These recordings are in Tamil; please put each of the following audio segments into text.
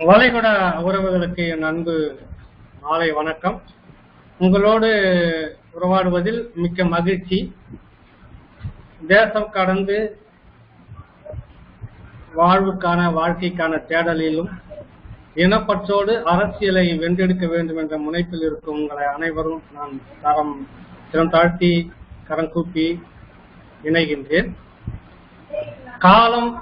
வளைகுடா உறவுகளுக்கு என் அன்பு மாலை வணக்கம். உங்களோடு உறவாடுவதில் மிக்க மகிழ்ச்சி. தேசம் கடந்து வாழ்க்கைக்கான தேடலிலும் இனப்பற்றோடு அரசியலை வென்றெடுக்க வேண்டும் என்ற முனைப்பில் இருக்கும் உங்களை அனைவரும் நான் சிரம் தாழ்த்தி கரம் கூப்பி இணைகின்றேன். காலம்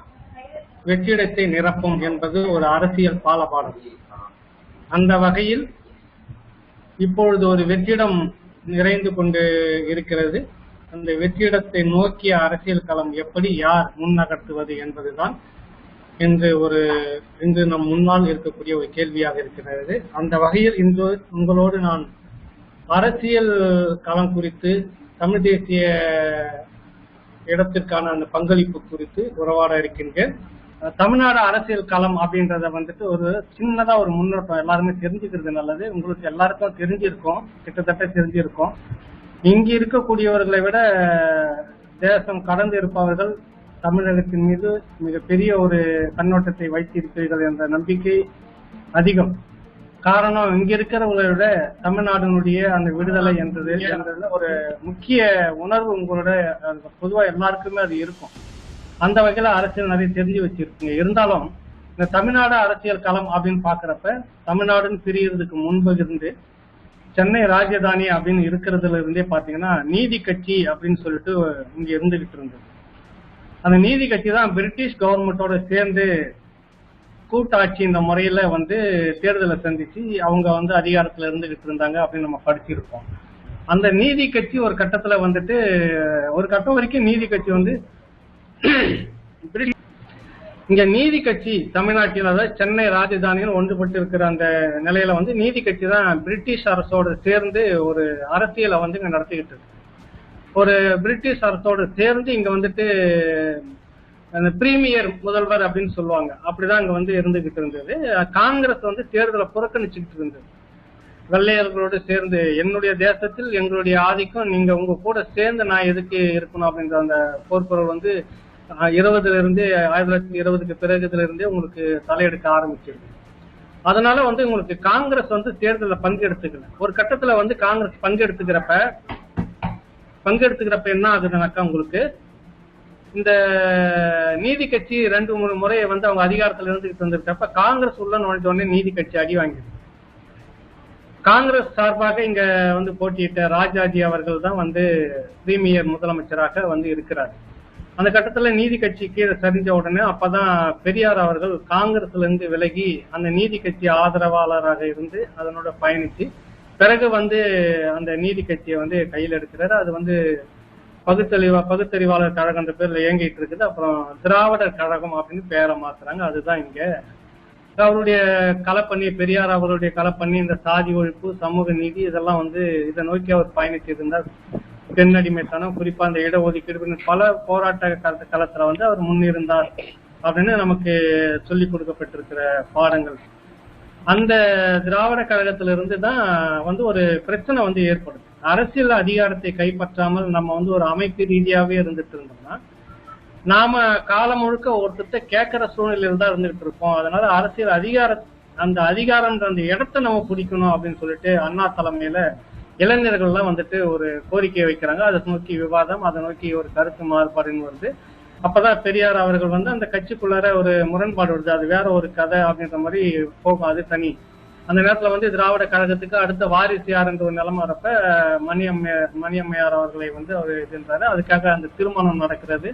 வெற்றிடத்தை நிரப்பும் என்பது ஒரு அரசியல் பாலபாடம். அந்த வகையில் இப்பொழுது ஒரு வெற்றிடம் நிறைந்து கொண்டு இருக்கிறது. அந்த வெற்றிடத்தை நோக்கிய அரசியல் களம் எப்படி யார் முன்னகர்த்துவது என்பதுதான் இன்று நம் முன்னால் இருக்கக்கூடிய ஒரு கேள்வியாக இருக்கிறது. அந்த வகையில் இன்று உங்களோடு நான் அரசியல் களம் குறித்து, தமிழ் தேசிய இடத்திற்கான அந்த பங்களிப்பு குறித்து உறவாட இருக்கின்றேன். தமிழ்நாடு அரசியல் களம் அப்படின்றத ஒரு சின்னதா ஒரு முன்னோட்டம் எல்லாருமே தெரிஞ்சுக்கிறது நல்லது. உங்களுக்கு எல்லாருக்கும் தெரிஞ்சிருக்கும், கிட்டத்தட்ட தெரிஞ்சிருக்கும். இங்கு இருக்கக்கூடியவர்களை விட தேசம் கடந்து இருப்பவர்கள் தமிழகத்தின் மீது மிகப்பெரிய ஒரு கண்ணோட்டத்தை வைத்திருப்பீர்கள் என்ற நம்பிக்கை அதிகம். காரணம், இங்க இருக்கிறவங்களை விட தமிழ்நாட்டினுடைய அந்த விடுதலை என்றது ஒரு முக்கிய உணர்வு உங்களோட பொதுவா எல்லாருக்குமே அது இருக்கும். அந்த வகையில அரசியல் நிறைய தெரிஞ்சு வச்சிருக்கீங்க. இருந்தாலும் இந்த தமிழ்நாடு அரசியல் களம் அப்படின்னு பாக்குறப்ப, தமிழ்நாடுன்னு பிரியறதுக்கு முன்பு இருந்து சென்னை ராஜதானி அப்படின்னு இருக்கிறதுல இருந்தே பாத்தீங்கன்னா நீதி கட்சி அப்படின்னு சொல்லிட்டு இங்க இருந்துகிட்டு இருந்தது. அந்த நீதி கட்சி தான் பிரிட்டிஷ் கவர்மெண்டோட சேர்ந்து கூட்டாட்சி இந்த முறையில தேர்தலை சந்திச்சு அவங்க அதிகாரத்துல இருந்துகிட்டு இருந்தாங்க அப்படின்னு நம்ம படிச்சிருப்போம். அந்த நீதி கட்சி ஒரு கட்டத்துல ஒரு கட்டம் வரைக்கும் நீதி கட்சி இங்க நீதி கட்சி தமிழ்நாட்டில், அதாவது சென்னை ராஜதானியில் ஒன்றுபட்டு இருக்கிற அந்த நிலையில நீதி கட்சி தான் பிரிட்டிஷ் அரசோடு சேர்ந்து ஒரு அரசியலை இங்க நடத்திக்கிட்டு இருக்கு. ஒரு பிரிட்டிஷ் அரசோடு சேர்ந்து இங்க அந்த பிரீமியர் முதல்வர் அப்படின்னு சொல்லுவாங்க, அப்படிதான் இங்க இருந்துகிட்டு இருந்தது. காங்கிரஸ் தேர்தலை புறக்கணிச்சுக்கிட்டு இருந்தது. வெள்ளையர்களோடு சேர்ந்து என்னுடைய தேசத்தில் எங்களுடைய ஆதிக்கம், நீங்க உங்க கூட சேர்ந்து நான் எதுக்கு இருக்கணும் அப்படின்ற அந்த போர்க்குரல் 1920 பிறகுல இருந்தே உங்களுக்கு தலையெடுக்க ஆரம்பிச்சிருக்கு. அதனால உங்களுக்கு காங்கிரஸ் தேர்தலில் பங்கெடுத்துக்கல. ஒரு கட்டத்துல காங்கிரஸ் பங்கெடுத்துக்கிறப்ப என்ன ஆகுதுனாக்கா, உங்களுக்கு இந்த நீதி கட்சி 2-3 முறையை அவங்க அதிகாரத்துல இருந்துகிட்டு வந்திருக்கப்ப காங்கிரஸ் உள்ள நுழைஞ்ச உடனே நீதி கட்சி அடி வாங்கிது. காங்கிரஸ் சார்பாக இங்க போட்டியிட்ட ராஜாஜி அவர்கள் தான் பிரீமியர் முதலமைச்சராக இருக்கிறார். அந்த கட்டத்துல நீதி கட்சி கீழே சரிஞ்ச உடனே அப்பதான் பெரியார் அவர்கள் காங்கிரஸ்ல இருந்து விலகி அந்த நீதி கட்சி ஆதரவாளராக இருந்து அதனோட பயணிச்சு பிறகு அந்த நீதி கட்சியை கையில் எடுக்கிறாரு. அது பகுத்தறிவாளர் கழகம் அந்த பேர்ல இயங்கிட்டு இருக்குது. அப்புறம் திராவிடர் கழகம் அப்படின்னு பேரை மாத்துறாங்க. அதுதான் இங்க அவருடைய களப்பணி, பெரியார் அவருடைய களப்பணி, இந்த சாதி ஒழிப்பு, சமூக நீதி, இதெல்லாம் இதை நோக்கி அவர் பயணிச்சிருந்தார். பெண்ணடிமைத்தனம், குறிப்பா அந்த இடஒதுக்கீடு, பல போராட்ட களத்துல அவர் முன்னிருந்தார் அப்படின்னு நமக்கு சொல்லி கொடுக்கப்பட்டிருக்கிற பாடங்கள். அந்த திராவிட கழகத்துல இருந்து தான் ஒரு பிரச்சனை ஏற்படுது. அரசியல் அதிகாரத்தை கைப்பற்றாமல் நம்ம ஒரு அமைப்பு ரீதியாவே இருந்துட்டு இருந்தோம்னா நாம காலம் முழுக்க ஒருத்தத்தை கேட்கிற சூழ்நிலையில தான் இருந்துகிட்டு இருப்போம். அதனால அரசியல் அந்த அதிகாரம்ன்ற அந்த இடத்த நம்ம பிடிக்கணும் அப்படின்னு சொல்லிட்டு அண்ணா தலைமையில இளைஞர்கள்லாம் ஒரு கோரிக்கையை வைக்கிறாங்க. அதை நோக்கி விவாதம், அதை நோக்கி ஒரு கருத்து மாறுபாடுன்னு வருது. அப்பதான் பெரியார் அவர்கள் அந்த கட்சிக்குள்ளார ஒரு முரண்பாடு வருது. அது வேற ஒரு கதை அப்படின்ற மாதிரி போகும், அது தனி. அந்த நேரத்துல திராவிட கழகத்துக்கு அடுத்த வாரிசு யாருன்ற ஒரு நிலைமை வரப்ப மணியம்மையார் அவர்களை அவர் இதுன்றாரு. அதுக்காக அந்த திருமணம் நடக்கிறது.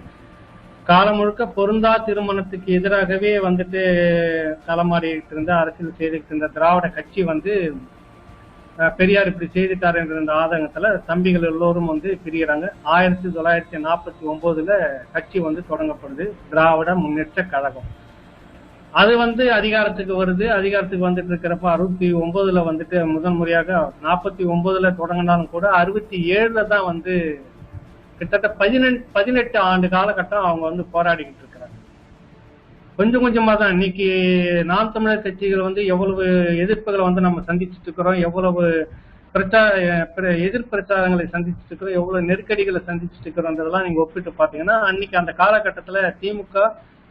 காலம் முழுக்க பொருந்தா திருமணத்துக்கு எதிராகவே களமாடிட்டு இருந்த, அரசியல் செய்துட்டு இருந்த திராவிட கட்சி பெரியார் இப்படி செய்துட்டாரு என்ற ஆதங்கத்துல தம்பிகள் எல்லோரும் பிரிகிறாங்க. 1949 கட்சி தொடங்கப்படுது, திராவிட முன்னேற்ற கழகம். அது அதிகாரத்துக்கு வருது. அதிகாரத்துக்கு இருக்கிறப்ப 69 முதல் முறையாக 49 தொடங்கினாலும் கூட 67 தான் கிட்டத்தட்ட 18 ஆண்டு காலகட்டம் அவங்க போராடிக்கிட்டு இருக்கிறாங்க. கொஞ்சம் கொஞ்சமா தான். இன்னைக்கு நாம் தமிழர் கட்சிகள் எவ்வளவு எதிர்ப்புகளை நம்ம சந்திச்சுட்டு இருக்கிறோம், எவ்வளவு எதிர் பிரச்சாரங்களை சந்திச்சுட்டு இருக்கிறோம், எவ்வளவு நெருக்கடிகளை சந்திச்சுட்டு இருக்கிறோம், நீங்க ஒப்பிட்டு பாத்தீங்கன்னா அன்னைக்கு அந்த காலகட்டத்துல திமுக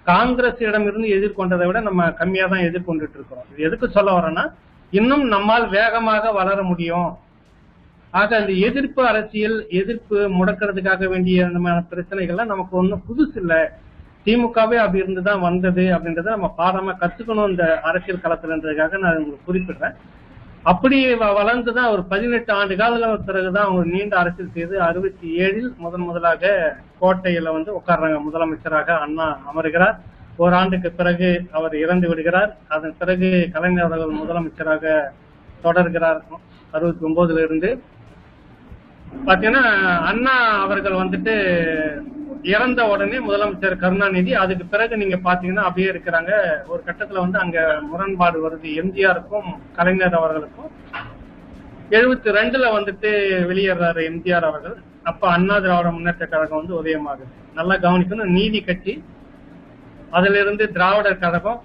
காங்கிரஸ் இடமிருந்து எதிர்கொண்டதை விட நம்ம கம்மியா தான் எதிர்கொண்டுட்டு இருக்கிறோம். இது எதுக்கு சொல்ல வரேன்னா, இன்னும் நம்மால் வேகமாக வளர முடியும். ஆக அந்த எதிர்ப்பு அரசியல், எதிர்ப்பு முடக்கிறதுக்காக வேண்டிய அந்த மாதிரி பிரச்சனைகள்லாம் நமக்கு ஒன்றும் புதுசு இல்லை. திமுகவே அப்படி இருந்துதான் வந்தது அப்படின்றத நம்ம பாடமா கத்துக்கணும் இந்த அரசியல் களத்துலன்றதுக்காக நான் உங்களுக்கு குறிப்பிடுறேன். அப்படி வளர்ந்துதான் ஒரு 18 ஆண்டு கால பிறகுதான் அவங்க நீண்ட அரசியல் செய்து 67 முதலாக கோட்டையில வந்து உட்கார்றாங்க. முதலமைச்சராக அண்ணா அமர்கிறார். ஓராண்டுக்கு பிறகு அவர் இறந்து விடுகிறார். அதன் பிறகு கலைஞர் அவர்கள் முதலமைச்சராக தொடர்கிறார். 69 இருந்து பாத்தீங்கன்னா அண்ணா அவர்கள் வந்துட்டு இறந்த உடனே முதலமைச்சர் கருணாநிதி. அதுக்கு பிறகு நீங்க பாத்தீங்கன்னா அப்படியே இருக்கிறாங்க. ஒரு கட்டத்துல வந்து அங்க முரண்பாடு வருது. எம்ஜிஆருக்கும் கலைஞர் அவர்களுக்கும் 72 வந்துட்டு வெளியேறாரு எம்ஜிஆர் அவர்கள். அப்ப அண்ணா திராவிட முன்னேற்ற கழகம் வந்து உதயமாகுது. நல்லா கவனிக்கணும். நீதி கட்சி, அதுல இருந்து திராவிடர் கழகம்,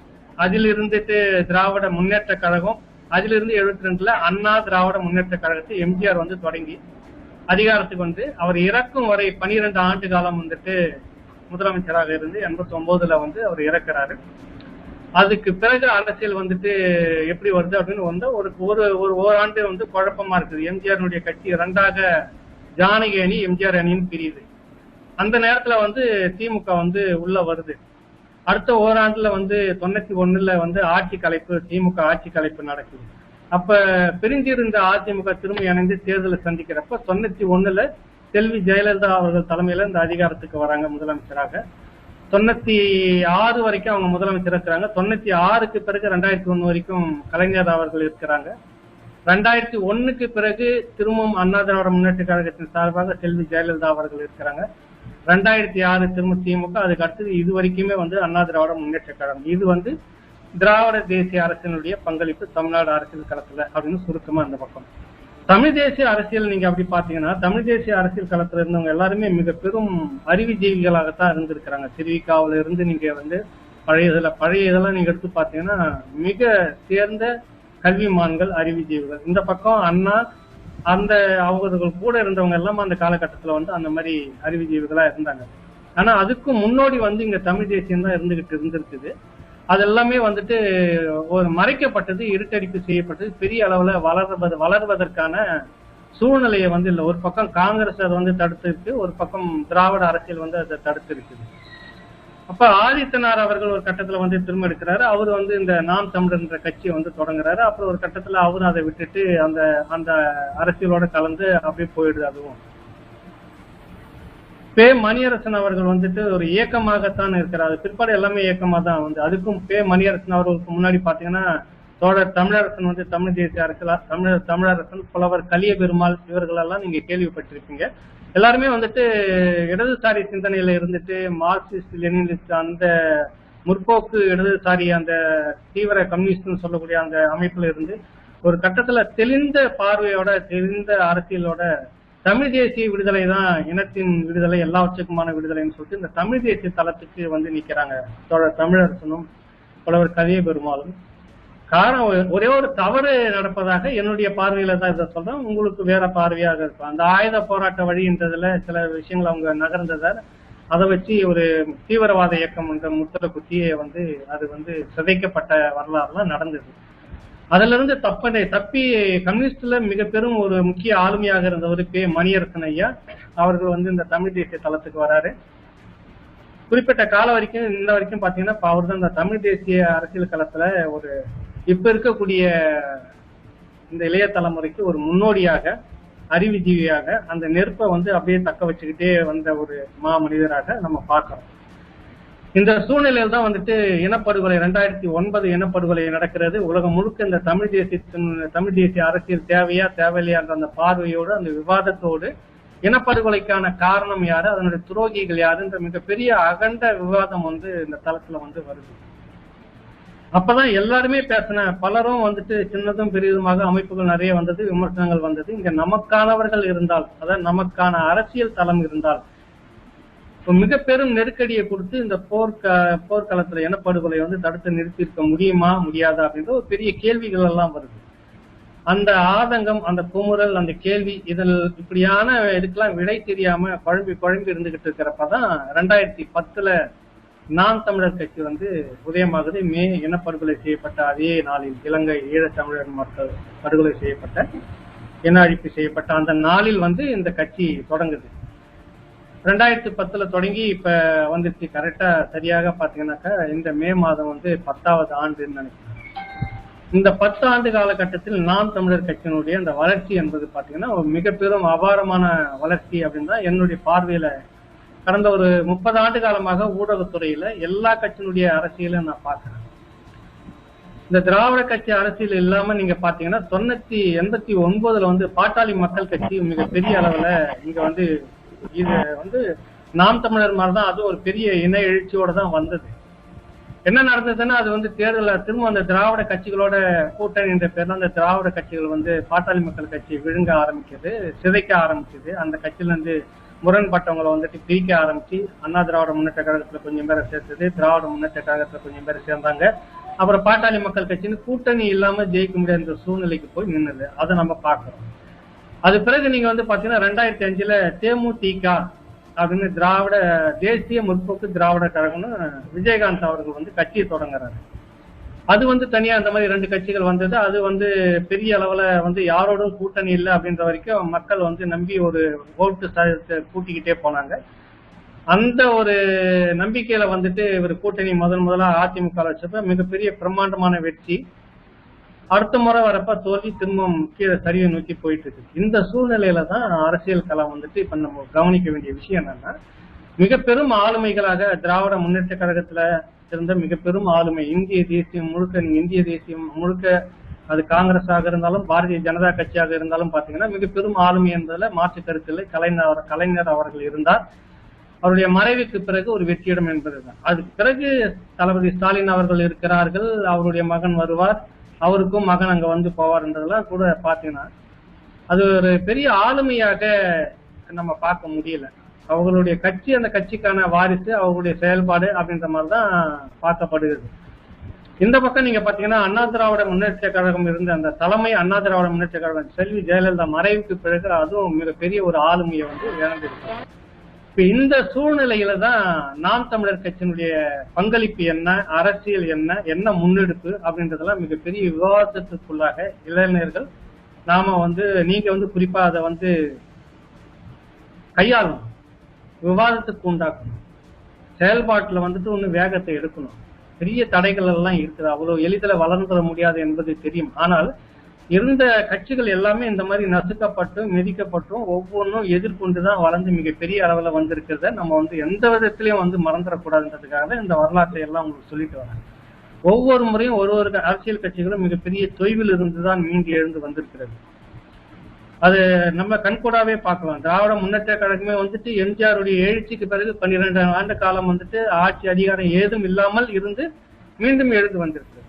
அதில் இருந்துட்டு திராவிட முன்னேற்ற கழகம், அதுல இருந்து 72 அண்ணா திராவிட முன்னேற்ற கழகத்தை எம்ஜிஆர் வந்து தொடங்கி அதிகாரத்துக்கு வந்து அவர் இறக்கும் வரை 12 ஆண்டு காலம் வந்துட்டு முதலமைச்சராக இருந்து 89 வந்து அவர் இறக்குறாரு. அதுக்கு பிறகு அரசியல் வந்துட்டு எப்படி வருது அப்படின்னு வந்து ஒரு ஓராண்டு வந்து குழப்பமா இருக்குது. எம்ஜிஆருடைய கட்சி 2ஆக ஜானகி அணி, எம்ஜிஆர் அணின்னு பிரியுது. அந்த நேரத்துல வந்து திமுக வந்து உள்ள வருது. அடுத்த ஓராண்டுல வந்து 91 வந்து ஆட்சி கலைப்பு, திமுக ஆட்சி கலைப்பு நடக்குது. அப்ப பிரிஞ்சிருந்த அதிமுக திரும்பி இணைந்து தேர்தலை சந்திக்கிறப்ப 91 செல்வி ஜெயலலிதா அவர்கள் தலைமையில இந்த அதிகாரத்துக்கு வராங்க முதலமைச்சராக. 96 வரைக்கும் அவங்க முதலமைச்சர் இருக்கிறாங்க. 96க்கு பிறகு 2001 வரைக்கும் கலைஞர் அவர்கள் இருக்கிறாங்க. 2001க்கு பிறகு திரும்பவும் அண்ணா திராவிட முன்னேற்ற கழகத்தின் சார்பாக செல்வி ஜெயலலிதா அவர்கள் இருக்கிறாங்க. 2006 திரும்ப திமுக. அதுக்கு அடுத்தது இது வரைக்குமே வந்து அண்ணா திராவிட முன்னேற்ற கழகம். இது வந்து திராவிட தேசிய அரசினுடைய பங்களிப்பு தமிழ்நாடு அரசியல் களத்துல அப்படின்னு சுருக்கமா அந்த பக்கம். தமிழ் தேசிய அரசியல் நீங்க அப்படி பாத்தீங்கன்னா, தமிழ் தேசிய அரசியல் களத்துல இருந்தவங்க எல்லாருமே மிக பெரும் அறிவுஜீவிகளாகத்தான் இருந்திருக்கிறாங்க. திருவிக்காவில இருந்து நீங்க வந்து பழைய இதெல்லாம் நீங்க எடுத்து பாத்தீங்கன்னா மிக சேர்ந்த கல்விமான்கள், அறிவுஜீவிகள். இந்த பக்கம் அண்ணா அந்த அவர்கள் கூட இருந்தவங்க எல்லாம் அந்த காலகட்டத்துல வந்து அந்த மாதிரி அறிவுஜீவிகளா இருந்தாங்க. ஆனா அதுக்கும் முன்னோடி வந்து இங்க தமிழ் தேசியம் தான் இருந்திருக்குது. அதெல்லாமே வந்துட்டு ஒரு மறைக்கப்பட்டது, இருட்டடிப்பு செய்யப்பட்டது. பெரிய அளவுல வளர்வதற்கான சூழ்நிலையை வந்து இல்லை. ஒரு பக்கம் காங்கிரஸ் அதை வந்து தடுத்து இருக்கு, ஒரு பக்கம் திராவிட அரசியல் வந்து அதை தடுத்து இருக்குது. அப்ப ஆதித்தனார் அவர்கள் ஒரு கட்டத்துல வந்து திரும்ப எடுக்கிறாரு. அவர் வந்து இந்த நாம் தமிழர் என்ற கட்சியை வந்து தொடங்குறாரு. அப்புறம் ஒரு கட்டத்துல அவரும் அதை விட்டுட்டு அந்த அரசியலோட கலந்து அப்படியே போயிடுது. அதுவும் பே மணியரசன் அவர்கள் வந்துட்டு ஒரு இயக்கமாகத்தான் இருக்கிறார். பிற்பாடு எல்லாமே இயக்கமா தான் வந்து. அதுக்கும் பே மணியரசன் அவர்களுக்கு முன்னாடி பாத்தீங்கன்னா தோழர் தமிழரசன் வந்து தமிழ் தேசிய அரசியல், தமிழரசன், புலவர் கலிய பெருமாள், இவர்கள் எல்லாம் நீங்க கேள்விப்பட்டிருப்பீங்க. எல்லாருமே வந்துட்டு இடதுசாரி சிந்தனையில இருந்துட்டு மார்க்சிஸ்ட் லெனினிஸ்ட் அந்த முற்போக்கு இடதுசாரி அந்த தீவிர கம்யூனிஸ்ட்னு சொல்லக்கூடிய அந்த அமைப்புல இருந்து ஒரு கட்டத்துல தெளிந்த பார்வையோட, தெளிந்த அரசியலோட தமிழ் தேசிய விடுதலை தான் இனத்தின் விடுதலை, எல்லாவற்றுக்குமான விடுதலைன்னு சொல்லிட்டு இந்த தமிழ் தேசிய தளத்துக்கு வந்து நிக்கிறாங்க தோழர் தமிழரசனும் புலவர் கலிய பெருமாளும். காரணம் ஒரே ஒரு தவறு நடப்பதாக என்னுடைய பார்வையில தான் இதை சொல்றேன். உங்களுக்கு வேற பார்வையாக இருக்கும். அந்த ஆயுத போராட்ட வழின்றதுல சில விஷயங்கள் அவங்க நகர்ந்ததால் அதை வச்சு ஒரு தீவிரவாத இயக்கம் என்ற முத்திர குத்தியை வந்து அது வந்து சிதைக்கப்பட்ட வரலாறுலாம் நடந்தது. அதுல இருந்து தப்பி கம்யூனிஸ்ட்ல மிக பெரும் ஒரு முக்கிய ஆளுமையாக இருந்தவர் பே மணியரசன் ஐயா அவர்கள் வந்து இந்த தமிழ் தேசிய தளத்துக்கு வராரு. குறிப்பிட்ட காலம் வரைக்கும் இந்த வரைக்கும் பாத்தீங்கன்னா அவர் தான் இந்த தமிழ் தேசிய அரசியல் களத்துல ஒரு இப்ப இருக்கக்கூடிய இந்த இளைய தலைமுறைக்கு ஒரு முன்னோடியாக, அறிவுஜீவியாக அந்த நெருப்பை வந்து அப்படியே தக்க வச்சுக்கிட்டே வந்த ஒரு மனிதராக நம்ம பார்க்கிறோம். இந்த சூழ்நிலையில் தான் வந்துட்டு இனப்படுகொலை 2009 இனப்படுகொலை நடக்கிறது. உலகம் முழுக்க இந்த தமிழ் தேசிய அரசியல் தேவையா தேவையில்லையான்ற அந்த பார்வையோடு, அந்த விவாதத்தோடு இனப்படுகொலைக்கான காரணம் யாரு, அதனுடைய துரோகிகள் யாருன்ற மிகப்பெரிய அகண்ட விவாதம் வந்து இந்த தளத்துல வந்து வருது. அப்பதான் எல்லாருமே பேசின பலரும் வந்துட்டு சின்னதும் பெரியதுமாக அமைப்புகள் நிறைய வந்தது, விமர்சனங்கள் வந்தது. இங்க நமக்கானவர்கள் இருந்தால், அதாவது நமக்கான அரசியல் தளம் இருந்தால் மிக பெரும் நெருக்கடியை கொடுத்து இந்த போர்க்களத்துல இனப்படுகொலை வந்து தடுத்து நிறுத்தியிருக்க முடியுமா முடியாதா அப்படின்ற ஒரு பெரிய கேள்விகள் எல்லாம் வருது. அந்த ஆதங்கம், அந்த குமுறல், அந்த கேள்வி, இதில் இப்படியான இதுக்கெல்லாம் விடை தெரியாம குழம்பி இருந்துகிட்டு இருக்கிறப்பதான் 2010 நாம் தமிழர் கட்சி வந்து உதயமாகுது. இனப்படுகொலை செய்யப்பட்ட அதே நாளில், இலங்கை ஈழத்தமிழர் மக்கள் படுகொலை செய்யப்பட்ட, இன அழிப்பு செய்யப்பட்ட அந்த நாளில் வந்து இந்த கட்சி தொடங்குது. 2010 தொடங்கி இப்ப வந்துச்சு. கரெக்டா சரியாக பாத்தீங்கன்னாக்கா இந்த மே மாதம் வந்து 10வது ஆண்டுன்னு நினைக்கிறேன். இந்த 10 ஆண்டு காலகட்டத்தில் நாம் தமிழர் கட்சியினுடைய அந்த வளர்ச்சி என்பது பாத்தீங்கன்னா ஒரு மிக பெரும் அபாரமான வளர்ச்சி அப்படின்னு தான் என்னுடைய பார்வையில. கடந்த ஒரு 30 ஆண்டு காலமாக ஊடகத்துறையில எல்லா கட்சியினுடைய அரசியலும் நான் பாக்குறேன். இந்த திராவிட கட்சி அரசியல் இல்லாம நீங்க பாத்தீங்கன்னா 1989 வந்து பாட்டாளி மக்கள் கட்சி மிகப்பெரிய அளவுல இங்க வந்து இது வந்து நாம் தமிழர் மாதிரிதான் அது ஒரு பெரிய இன எழுச்சியோட தான் வந்தது. என்ன நடந்ததுன்னா அது வந்து தேர்தல திரும்ப அந்த திராவிட கட்சிகளோட கூட்டணி என்ற பேர்ல அந்த திராவிட கட்சிகள் வந்து பாட்டாளி மக்கள் கட்சி விழுங்க ஆரம்பிச்சது, சிதைக்க ஆரம்பிச்சது. அந்த கட்சியில இருந்து முரண்பட்டவங்களை வந்துட்டு பிரிக்க ஆரம்பிச்சு அண்ணா திராவிட முன்னேற்ற கழகத்துல கொஞ்சம் பேரை சேர்த்தது, திராவிட முன்னேற்ற கழகத்துல கொஞ்சம் பேரை சேர்ந்தாங்க. அப்புறம் பாட்டாளி மக்கள் கட்சின்னு கூட்டணி இல்லாம ஜெயிக்க முடியாத சூழ்நிலைக்கு போய் நின்னுது. அதை நம்ம பாக்குறோம். அது பிறகு நீங்க வந்து பாத்தீங்கன்னா 2005 தேமுதிக அப்படின்னு திராவிட தேசிய முற்போக்கு திராவிட கழகம்னு விஜயகாந்த் அவர்கள் வந்து கட்சியை தொடங்குறாரு. அது வந்து தனியா அந்த மாதிரி 2 கட்சிகள் வந்தது. அது வந்து பெரிய அளவுல வந்து யாரோடும் கூட்டணி இல்லை அப்படின்ற வரைக்கும் மக்கள் வந்து நம்பி ஒரு ஓட்டு கூட்டிக்கிட்டே போனாங்க. அந்த ஒரு நம்பிக்கையில வந்துட்டு இவர் கூட்டணி முதலா அதிமுக வச்சப்ப மிகப்பெரிய பிரம்மாண்டமான வெற்றி. அடுத்த முறை வரப்ப தோல்வி, திரும்பவும் கீழே சரிவை நோக்கி போயிட்டு இருக்கு. இந்த சூழ்நிலையில தான் அரசியல் களம் வந்துட்டு இப்ப நம்ம கவனிக்க வேண்டிய விஷயம் என்னன்னா, மிக பெரும் ஆளுமைகளாக திராவிட முன்னேற்ற கழகத்துல இருந்த மிக பெரும் ஆளுமை இந்திய தேசியம் முழுக்க, இந்திய தேசியம் முழுக்க அது காங்கிரஸாக இருந்தாலும் பாரதிய ஜனதா கட்சியாக இருந்தாலும் பாத்தீங்கன்னா மிக பெரும் ஆளுமை என்பதுல மாற்று கருத்தில் கலைஞர் அவர்கள் இருந்தார். அவருடைய மறைவுக்கு பிறகு ஒரு வெற்றியிடம் என்பதுதான். அதுக்கு பிறகு தளபதி ஸ்டாலின் அவர்கள் இருக்கிறார்கள். அவருடைய மகன் வருவார், அவருக்கும் மகன் அங்க வந்து போவார்ன்றதெல்லாம் கூட பாத்தீங்கன்னா அது ஒரு பெரிய ஆளுமையாக நம்ம பார்க்க முடியல. அவர்களுடைய கட்சி, அந்த கட்சிக்கான வாரிசு, அவர்களுடைய செயல்பாடு அப்படின்ற மாதிரிதான் பார்க்கப்படுகிறது. இந்த பக்கம் நீங்க பாத்தீங்கன்னா அண்ணா திராவிட முன்னேற்ற கழகம் இருந்த அந்த தலைமை அண்ணா திராவிட முன்னேற்ற கழகம் செல்வி ஜெயலலிதா மறைவுக்கு பிறகு அதுவும் மிகப்பெரிய ஒரு ஆளுமையை வந்து இழந்திருக்கு. இப்ப இந்த சூழ்நிலையில தான் நாம் தமிழர் கட்சியினுடைய பங்களிப்பு என்ன, அரசியல் என்ன முன்னெடுப்பு அப்படின்றதெல்லாம் மிகப்பெரிய விவாதத்துக்குள்ளாக இளைஞர்கள் நாம வந்து நீங்க வந்து குறிப்பா அதை வந்து கையாளணும், விவாதத்துக்கு உண்டாக்கணும், செயல்பாட்டுல வந்துட்டு ஒண்ணு வேகத்தை எடுக்கணும். பெரிய தடைகள் எல்லாம் இருக்குது, அவ்வளவு எளிதில் வளர்ந்துட முடியாது என்பது தெரியும். ஆனால் இருந்த கட்சிகள் எல்லாமே இந்த மாதிரி நசுக்கப்பட்டும் மிதிக்கப்பட்டும் ஒவ்வொன்றும் எதிர்கொண்டுதான் வளர்ந்து மிகப்பெரிய அளவுல வந்திருக்கிறத நம்ம வந்து எந்த விதத்திலையும் வந்து மறந்துடக்கூடாதுன்றதுக்காக இந்த வரலாற்றை எல்லாம் உங்களுக்கு சொல்லிட்டு வராங்க. ஒவ்வொரு முறையும் ஒரு அரசியல் கட்சிகளும் மிகப்பெரிய தொய்வில் இருந்துதான் மீண்டு எழுந்து வந்திருக்கிறது. அது நம்ம கண்கூடாவே பார்க்கலாம். திராவிட முன்னேற்ற கழகமே வந்துட்டு எம்ஜிஆருடைய எழுச்சிக்கு பிறகு 12 ஆண்டு காலம் வந்துட்டு ஆட்சி அதிகாரம் ஏதும் இல்லாமல் இருந்து மீண்டும் எழுந்து வந்திருக்கிறது.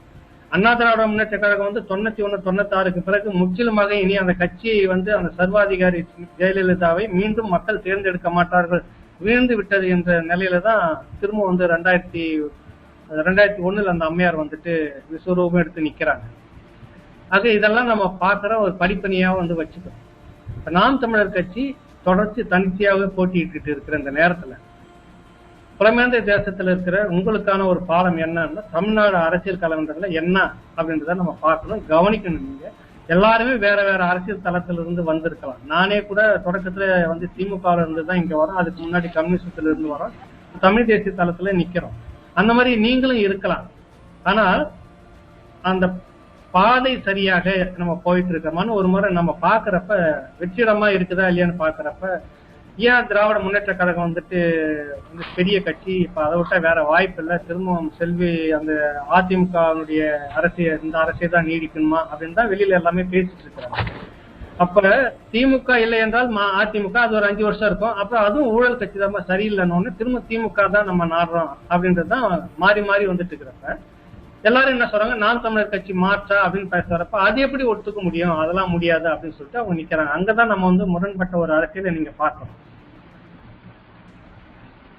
அண்ணா திராவிட முன்னேற்ற கழகம் வந்து 91, 96க்கு பிறகு முற்றிலுமாக இனி அந்த கட்சியை வந்து அந்த சர்வாதிகாரி ஜெயலலிதாவை மீண்டும் மக்கள் தேர்ந்தெடுக்க மாட்டார்கள், வீழ்ந்து விட்டது என்ற நிலையில தான் திரும்ப வந்து 2001 அந்த அம்மையார் வந்துட்டு விஸ்வரூபம் எடுத்து நிக்கிறாங்க. ஆக இதெல்லாம் நம்ம பார்க்கிற ஒரு படிப்பணியா வந்து வச்சுக்கிறோம். நாம் தமிழர் கட்சி தொடர்ச்சி தனிச்சையாக போட்டியிட்டு இருக்கிற இந்த நேரத்துல புலமேந்த தேசத்துல இருக்கிற உங்களுக்கான ஒரு பாடம் என்னன்னா, தமிழ்நாடு அரசியல் கலவரத்துல என்ன அப்படின்றத நம்ம பார்க்கணும், கவனிக்கணும். நீங்க எல்லாருமே வேற வேற அரசியல் தளத்துல இருந்து வந்திருக்கலாம். நானே கூட தொடக்கத்துல வந்து திமுக இருந்து தான் இங்க வரோம், அதுக்கு முன்னாடி கம்யூனிஸ்டத்துல இருந்து வரோம், தமிழ் தேசிய தளத்துல நிக்கிறோம். அந்த மாதிரி நீங்களும் இருக்கலாம். ஆனால் அந்த பாதை சரியாக நம்ம போயிட்டு இருக்கோமான்னு ஒரு முறை நம்ம பாக்குறப்ப வெற்றிடமா இருக்குதா இல்லையான்னு பாக்குறப்ப, ஏன் திராவிட முன்னேற்ற கழகம் வந்துட்டு பெரிய கட்சி, இப்ப அதை விட்டா வேற வாய்ப்பு இல்லை, திரும்பவும் செல்வி அந்த அதிமுகவுடைய அரசியல் இந்த அரசியல் தான் நீடிக்கணுமா அப்படின்னு தான் வெளியில எல்லாமே பேசிட்டு இருக்கிறாங்க. அப்ப திமுக இல்லை என்றால் அதிமுக அது ஒரு 5 வருஷம் இருக்கும், அப்புறம் அதுவும் ஊழல் கட்சி தான் சரியில்லைன்னு திரும்ப திமுக தான் நம்ம நாடுறோம் அப்படின்றதுதான் மாறி மாறி வந்துட்டு இருக்கிறப்ப எல்லாரும் என்ன சொல்றாங்க, நாம் தமிழர் கட்சி மாற்றா அப்படின்னு பேசுறப்ப அது எப்படி ஒத்துக்க முடியும், அதெல்லாம் முடியாது அப்படின்னு சொல்லிட்டு அவங்க நிக்கிறாங்க. அங்கதான் நம்ம வந்து முரண்பட்ட ஒரு அரசியலை நீங்க பார்க்கணும்.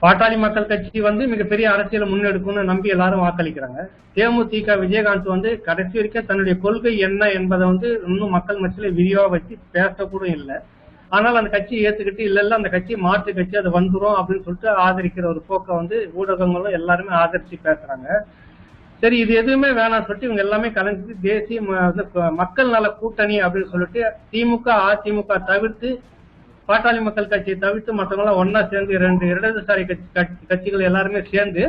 பாட்டாளி மக்கள் கட்சி வந்து மிகப்பெரிய அரசியலை முன்னெடுக்கும்னு நம்பி எல்லாரும் வாக்களிக்கிறாங்க. தேமுதிக விஜயகாந்த் வந்து கடைசி வரைக்கும் தன்னுடைய கொள்கை என்ன என்பதை வந்து இன்னும் மக்கள் மத்தியில விரிவா வச்சு பேசக்கூட இல்லை. ஆனால் அந்த கட்சியை ஏத்துக்கிட்டு இல்ல அந்த கட்சி மாற்று கட்சி அது வந்துரும் அப்படின்னு சொல்லிட்டு ஆதரிக்கிற ஒரு போக்கை வந்து ஊடகங்களும் எல்லாருமே ஆதரிச்சு பேசுறாங்க. சரி, இது எதுவுமே வேணாம்னு சொல்லிட்டு இவங்க எல்லாமே கலந்து தேசிய மக்கள் நல கூட்டணி அப்படின்னு சொல்லிட்டு திமுக அதிமுக தவிர்த்து பாட்டாளி மக்கள் கட்சியை தவிர்த்து மற்றவங்க ஒன்னா சேர்ந்து 2 இடதுசாரி கட்சிகள் எல்லாருமே சேர்ந்து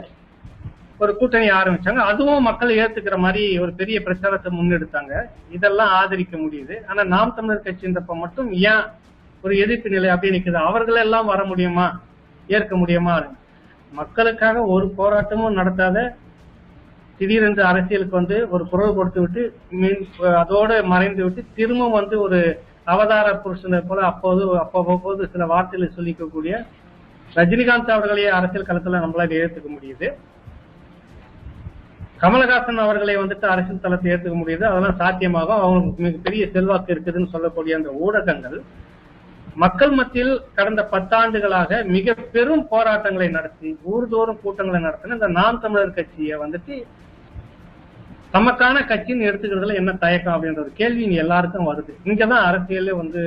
ஒரு கூட்டணி ஆரம்பிச்சாங்க. அதுவும் மக்கள் ஏத்துக்கிற மாதிரி ஒரு பெரிய பிரச்சாரத்தை முன்னெடுத்தாங்க. இதெல்லாம் ஆதரிக்க முடியுது. ஆனா நாம் தமிழர் கட்சின்றப்ப மட்டும் ஏன் ஒரு எதிர்ப்பு நிலை அப்படி நிக்குது? அவர்கள் எல்லாம் வர முடியுமா, ஏற்க முடியுமா? மக்களுக்காக ஒரு போராட்டமும் நடத்தாத திடீரென்று அரசியலுக்கு வந்து ஒரு குரல் கொடுத்து விட்டு அதோடு மறைந்து விட்டு திரும்பவும் வந்து ஒரு அவதார புருஷனை போல அப்போது சில வார்த்தைகளை சொல்லிக்கக்கூடிய ரஜினிகாந்த் அவர்களையே அரசியல் களத்துல நம்மளால ஏற்றுக்க முடியுது. கமலஹாசன் அவர்களை வந்துட்டு அரசியல் தளத்தை ஏற்றுக்க முடியுது. அதெல்லாம் சாத்தியமாகும். அவங்களுக்கு மிகப்பெரிய செல்வாக்கு இருக்குதுன்னு சொல்லக்கூடிய அந்த ஊடகங்கள் மக்கள் மத்தியில் கடந்த 10 ஆண்டுகளாக மிக பெரும் போராட்டங்களை நடத்தி ஊர்தோறும் கூட்டங்களை நடத்தின இந்த நாம் தமிழர் கட்சியை வந்துட்டு தமக்கான கட்சின்னு எடுத்துக்கிறதுல என்ன தயக்கம் அப்படின்ற ஒரு கேள்வி எல்லாருக்கும் வருது. இங்கதான் அரசியலே வந்து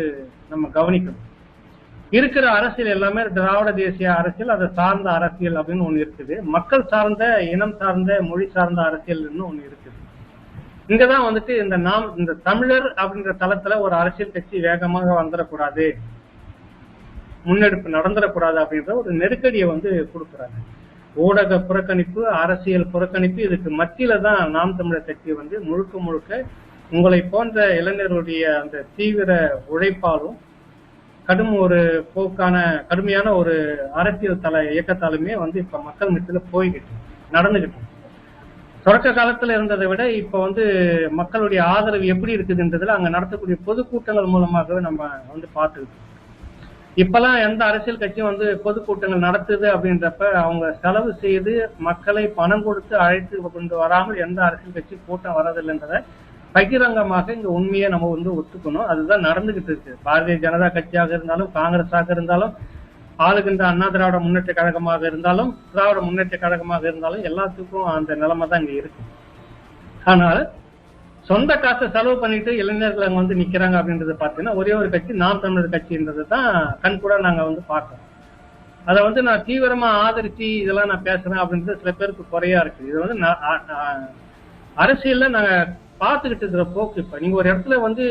நம்ம கவனிக்கணும். இருக்கிற அரசியல் எல்லாமே திராவிட தேசிய அரசியல், அதை சார்ந்த அரசியல் அப்படின்னு ஒண்ணு இருக்குது. மக்கள் சார்ந்த, இனம் சார்ந்த, மொழி சார்ந்த அரசியல்னு ஒண்ணு இருக்குது. இங்கதான் வந்துட்டு இந்த தமிழர் அப்படின்ற தளத்துல ஒரு அரசியல் கட்சி வேகமாக வந்துடக்கூடாது, முன்னெடுப்பு நடந்துடக்கூடாது அப்படின்ற ஒரு நெருக்கடியை வந்து கொடுக்குறாங்க. ஊடக புறக்கணிப்பு, அரசியல் புறக்கணிப்பு, இதுக்கு மத்தியில தான் நாம் தமிழர் கட்சி வந்து முழுக்க உங்களை போன்ற இளைஞர்களுடைய அந்த தீவிர உழைப்பாலும் கடுமையான ஒரு அரசியல் இயக்கத்தாலுமே வந்து இப்ப மக்கள் மத்தியில நடந்துகிட்டு தொடக்க காலத்துல இருந்ததை விட இப்ப வந்து மக்களுடைய ஆதரவு எப்படி இருக்குதுன்றதுல அங்க நடத்தக்கூடிய பொதுக்கூட்டங்கள் மூலமாகவே நம்ம வந்து பார்த்துக்கிட்டோம். இப்பெல்லாம் எந்த அரசியல் கட்சியும் வந்து பொதுக்கூட்டங்கள் நடத்துது அப்படின்றப்ப அவங்க செலவு செய்து மக்களை பணம் கொடுத்து அழைத்து கொண்டு வராமல் எந்த அரசியல் கட்சி கூட்டம் வரதில்லைன்றத பகிரங்கமாக இங்க உண்மையை நம்ம வந்து ஒத்துக்கணும். அதுதான் நடந்துகிட்டு இருக்கு. பாரதிய ஜனதா கட்சியாக இருந்தாலும், காங்கிரஸாக இருந்தாலும், ஆளுகின்ற அண்ணா திராவிட முன்னேற்ற கழகமாக இருந்தாலும், திராவிட முன்னேற்ற கழகமாக இருந்தாலும் எல்லாத்துக்கும் அந்த நிலைமை தான் இங்க இருக்கு. ஆனால் சொந்த காசை செலவு பண்ணிட்டு இளைஞர்கள் அங்க வந்து நிக்கிறாங்க அப்படின்றத பாத்தீங்கன்னா ஒரே ஒரு கட்சி நாம் தமிழர் கட்சின்றது தான் கண்கூட நாங்க வந்து பார்க்கறோம். அதை வந்து நான் தீவிரமா ஆதரிச்சு இதெல்லாம் நான் பேசுறேன் அப்படின்றது சில பேருக்கு குறையா இருக்கு. இது வந்து அரசியல்ல நாங்க பார்த்துக்கிட்டு இருக்கிற போக்கு. இப்ப நீங்க ஒரு இடத்துல வந்து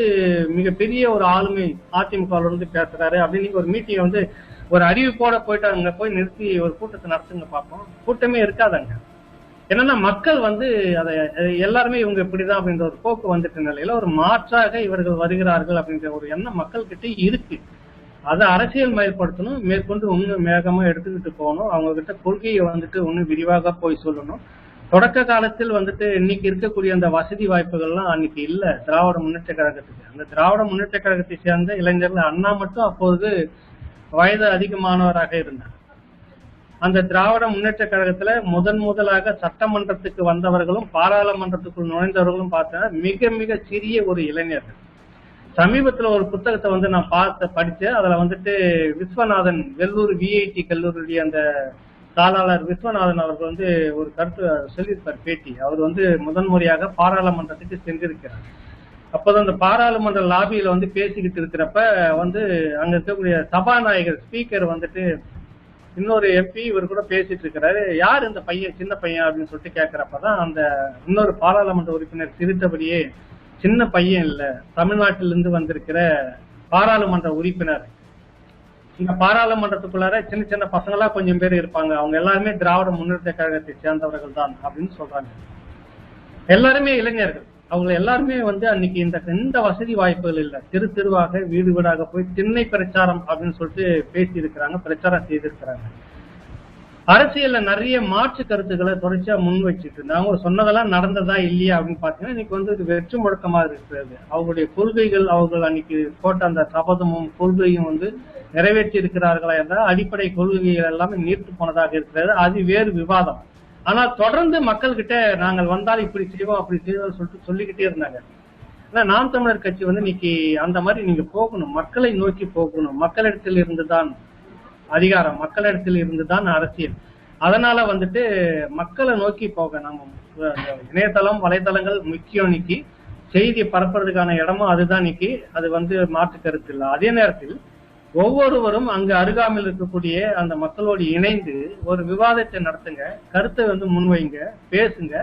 மிகப்பெரிய ஒரு ஆளுமை அதிமுக இருந்து பேசுறாரு அப்படின்னு நீங்க ஒரு மீட்டிங் வந்து ஒரு அறிவிப்போட போயிட்டு அங்க போய் நிறுத்தி ஒரு கூட்டத்தை நடத்துங்க பார்ப்போம், கூட்டமே இருக்காதாங்க. என்னன்னா மக்கள் வந்து அதை எல்லாருமே இவங்க இப்படிதான் அப்படின்ற ஒரு போக்கு வந்துட்ட நிலையில ஒரு மாற்றாக இவர்கள் வருகிறார்கள் அப்படின்ற ஒரு எண்ணம் மக்கள் கிட்ட இருக்கு. அதை அரசியல் மயப்படுத்தணும், மேற்கொண்டு இன்னும் வேகமா எடுத்துக்கிட்டு போகணும். அவங்க கிட்ட கொள்கையை வந்துட்டு இன்னும் விரிவாக போய் சொல்லணும். தொடக்க காலத்தில் வந்துட்டு இன்னைக்கு இருக்கக்கூடிய அந்த வசதி வாய்ப்புகள்லாம் அன்னைக்கு இல்ல திராவிட முன்னேற்ற கழகத்துக்கு. அந்த திராவிட முன்னேற்ற கழகத்தை சேர்ந்த இளைஞர்கள் அண்ணா மட்டும் அப்போது வயது அதிகமானவராக இருந்தார். அந்த திராவிட முன்னேற்ற கழகத்துல முதலாக சட்டமன்றத்துக்கு வந்தவர்களும் பாராளுமன்றத்துக்குள் நுழைந்தவர்களும் பார்த்தா மிக மிக சிறிய ஒரு இளைஞர்கள். சமீபத்துல ஒரு புத்தகத்தை வந்து நான் படிச்சேன். அதுல வந்துட்டு விஸ்வநாதன், வெள்ளூர் விஐடி கல்லூரியுடைய அந்த தாளாளர் விஸ்வநாதன் அவர்கள் வந்து ஒரு கருத்து சொல்லியிருப்பார், பேட்டி. அவர் வந்து முதன்முறையாக பாராளுமன்றத்துக்கு சென்றிருக்கிறார். அப்போதான் அந்த பாராளுமன்ற லாபியில வந்து பேசிக்கிட்டு இருக்கிறப்ப வந்து அங்க இருக்கக்கூடிய சபாநாயகர் ஸ்பீக்கர் வந்துட்டு இன்னொரு எம்பி இவர் கூட பேசிட்டு இருக்கிறாரு. யார் இந்த பையன், சின்ன பையன் அப்படின்னு சொல்லிட்டு கேட்கிறப்பதான் அந்த இன்னொரு பாராளுமன்ற உறுப்பினர் சிரித்தபடியே, சின்ன பையன் இல்ல, தமிழ்நாட்டிலிருந்து வந்திருக்கிற பாராளுமன்ற உறுப்பினர். இந்த பாராளுமன்றத்துக்குள்ளார சின்ன சின்ன பசங்களா கொஞ்சம் பேர் இருப்பாங்க, அவங்க எல்லாருமே திராவிட முன்னேற்ற கழகத்தை சேர்ந்தவர்கள் தான் அப்படின்னு சொல்றாங்க. எல்லாருமே இளைஞர்கள். அவங்க எல்லாருமே வந்து அன்னைக்கு இந்த வசதி வாய்ப்புகள் இல்ல. தெருவாக வீடு வீடாக போய் திண்ணை பிரச்சாரம் அப்படின்னு சொல்லிட்டு பேசி இருக்கிறாங்க, பிரச்சாரம் செய்திருக்கிறாங்க. அரசியல்ல நிறைய மாற்று கருத்துக்களை தொடர்ச்சியா முன் வச்சுட்டு இருந்தாங்க. அவங்க சொன்னதெல்லாம் நடந்ததா இல்லையா அப்படின்னு பாத்தீங்கன்னா இன்னைக்கு வந்து இது வெற்றி முழக்கமா இருக்கிறது. அவங்களுடைய கொள்கைகள், அவர்கள் அன்னைக்கு போட்ட அந்த சபதமும் கொள்கையும் வந்து நிறைவேற்றி இருக்கிறார்களா என்றால் அடிப்படை கொள்கைகள் எல்லாமே நீர்த்து போனதாக இருக்கிறது. அது வேறு விவாதம். ஆனால் தொடர்ந்து மக்கள் கிட்ட நாங்கள் வந்தால் இப்படி செய்வோம் அப்படி செய்வோம் சொல்லிட்டு சொல்லிக்கிட்டே இருந்தாங்க. ஆனா நாம் தமிழர் கட்சி வந்து இன்னைக்கு அந்த மாதிரி நீங்க போகணும், மக்களை நோக்கி போகணும். மக்களிடத்தில் இருந்துதான் அதிகாரம், மக்களிடத்தில் இருந்துதான் அரசியல். அதனால வந்துட்டு மக்களை நோக்கி போக நம்ம இணையதளம், வலைதளங்கள் முக்கியம். இன்னைக்கு செய்தி பரப்புறதுக்கான இடமும் அதுதான். இன்னைக்கு அது வந்து மாற்று கருத்து இல்லை. அதே நேரத்தில் ஒவ்வொருவரும் அங்கு அருகாமையில் இருக்கக்கூடிய அந்த மக்களோடு இணைந்து ஒரு விவாதத்தை நடத்துங்க, கருத்தை முன்வைங்க, பேசுங்க.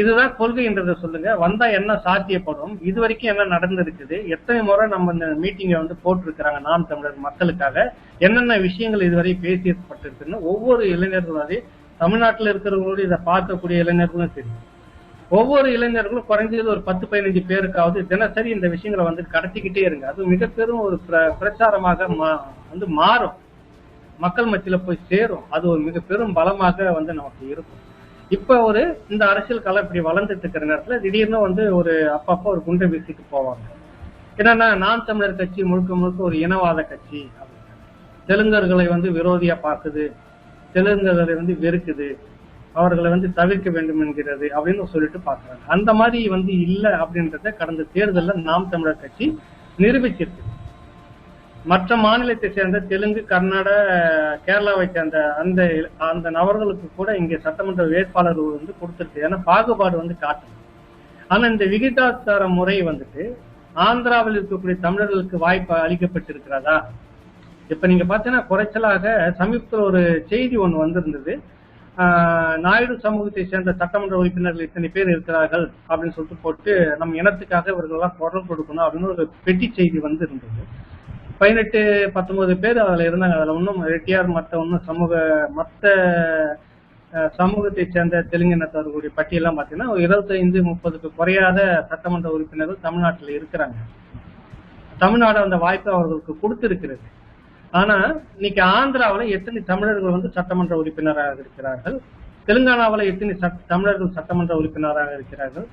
இதுதான் கொள்கைன்றதை சொல்லுங்க. வந்தா என்ன சாத்தியப்படும், இது வரைக்கும் என்ன நடந்திருக்குது, எத்தனை முறை நம்ம இந்த மீட்டிங்கை போட்டிருக்கிறாங்க நாம் தமிழர் மக்களுக்காக, என்னென்ன விஷயங்கள் இதுவரை பேசப்பட்டிருக்குன்னு ஒவ்வொரு இளைஞர்களும், தமிழ்நாட்டில் இருக்கிறவங்களோடு இதை பார்க்கக்கூடிய இளைஞர்களும் சரி, ஒவ்வொரு இளைஞர்களும் குறைஞ்சது ஒரு 10-15 பேருக்காவது தினசரி இந்த விஷயங்களை கடத்திக்கிட்டே இருங்க. அது மிக பெரும் ஒரு பிரச்சாரமாக மாறும், மக்கள் மத்தியில போய் சேரும். அது ஒரு மிக பெரும் பலமாக நமக்கு இருக்கும். இப்ப இந்த அரசியல் களம் இப்படி வளர்ந்துட்டு இருக்கிற நேரத்துல திடீர்னு ஒரு அப்பப்போ ஒரு குண்டை வீசிட்டு போவாங்க. என்னன்னா, நாம் தமிழர் கட்சி முழுக்க முழுக்க ஒரு இனவாத கட்சி, தெலுங்கர்களை விரோதியா பார்க்குது, தெலுங்கர்களை வெறுக்குது, அவர்களை தவிர்க்க வேண்டும் என்கிறது அப்படின்னு சொல்லிட்டு பாக்குறாங்க. அந்த மாதிரி இல்ல அப்படின்றத கடந்த தேர்தலில் நாம் தமிழர் கட்சி நிரூபிச்சிருக்கு. மற்ற மாநிலத்தை சேர்ந்த தெலுங்கு, கர்நாடக, கேரளாவை சேர்ந்த அந்த அந்த நபர்களுக்கு கூட இங்க சட்டமன்ற வேட்பாளர்கள் கொடுத்துருக்கு. ஏன்னா பாகுபாடு காட்டணும். ஆனா இந்த விகிதாச்சார முறை ஆந்திராவில் இருக்கக்கூடிய தமிழர்களுக்கு வாய்ப்பு அளிக்கப்பட்டிருக்கிறதா? இப்ப நீங்க பாத்தீங்கன்னா குறைச்சலாக சமீபத்தில் ஒரு செய்தி ஒண்ணு வந்திருந்தது. நாயுடு சமூகத்தை சேர்ந்த சட்டமன்ற உறுப்பினர்கள் இத்தனை பேர் இருக்கிறார்கள் அப்படின்னு சொல்லிட்டு போட்டு நம்ம இனத்துக்காக இவர்களெல்லாம் குரல் கொடுக்கணும் அப்படின்னு ஒரு பெட்டி செய்தி இருந்தது. 18-19 பேர் அதுல இருந்தாங்க. அதுல இன்னும் ரெட்டியார் மற்ற சமூகத்தை சேர்ந்த தெலுங்கினத்தவர்களுடைய பட்டியலாம் பாத்தீங்கன்னா 25-30க்கு குறையாத சட்டமன்ற உறுப்பினர்கள் தமிழ்நாட்டில் இருக்கிறாங்க. தமிழ்நாடு அந்த வாய்ப்பை அவர்களுக்கு கொடுத்திருக்கிறது. ஆனா இன்னைக்கு ஆந்திராவில் எத்தனை தமிழர்கள் சட்டமன்ற உறுப்பினராக இருக்கிறார்கள், தெலுங்கானாவில் எத்தனை தமிழர்கள் சட்டமன்ற உறுப்பினராக இருக்கிறார்கள்,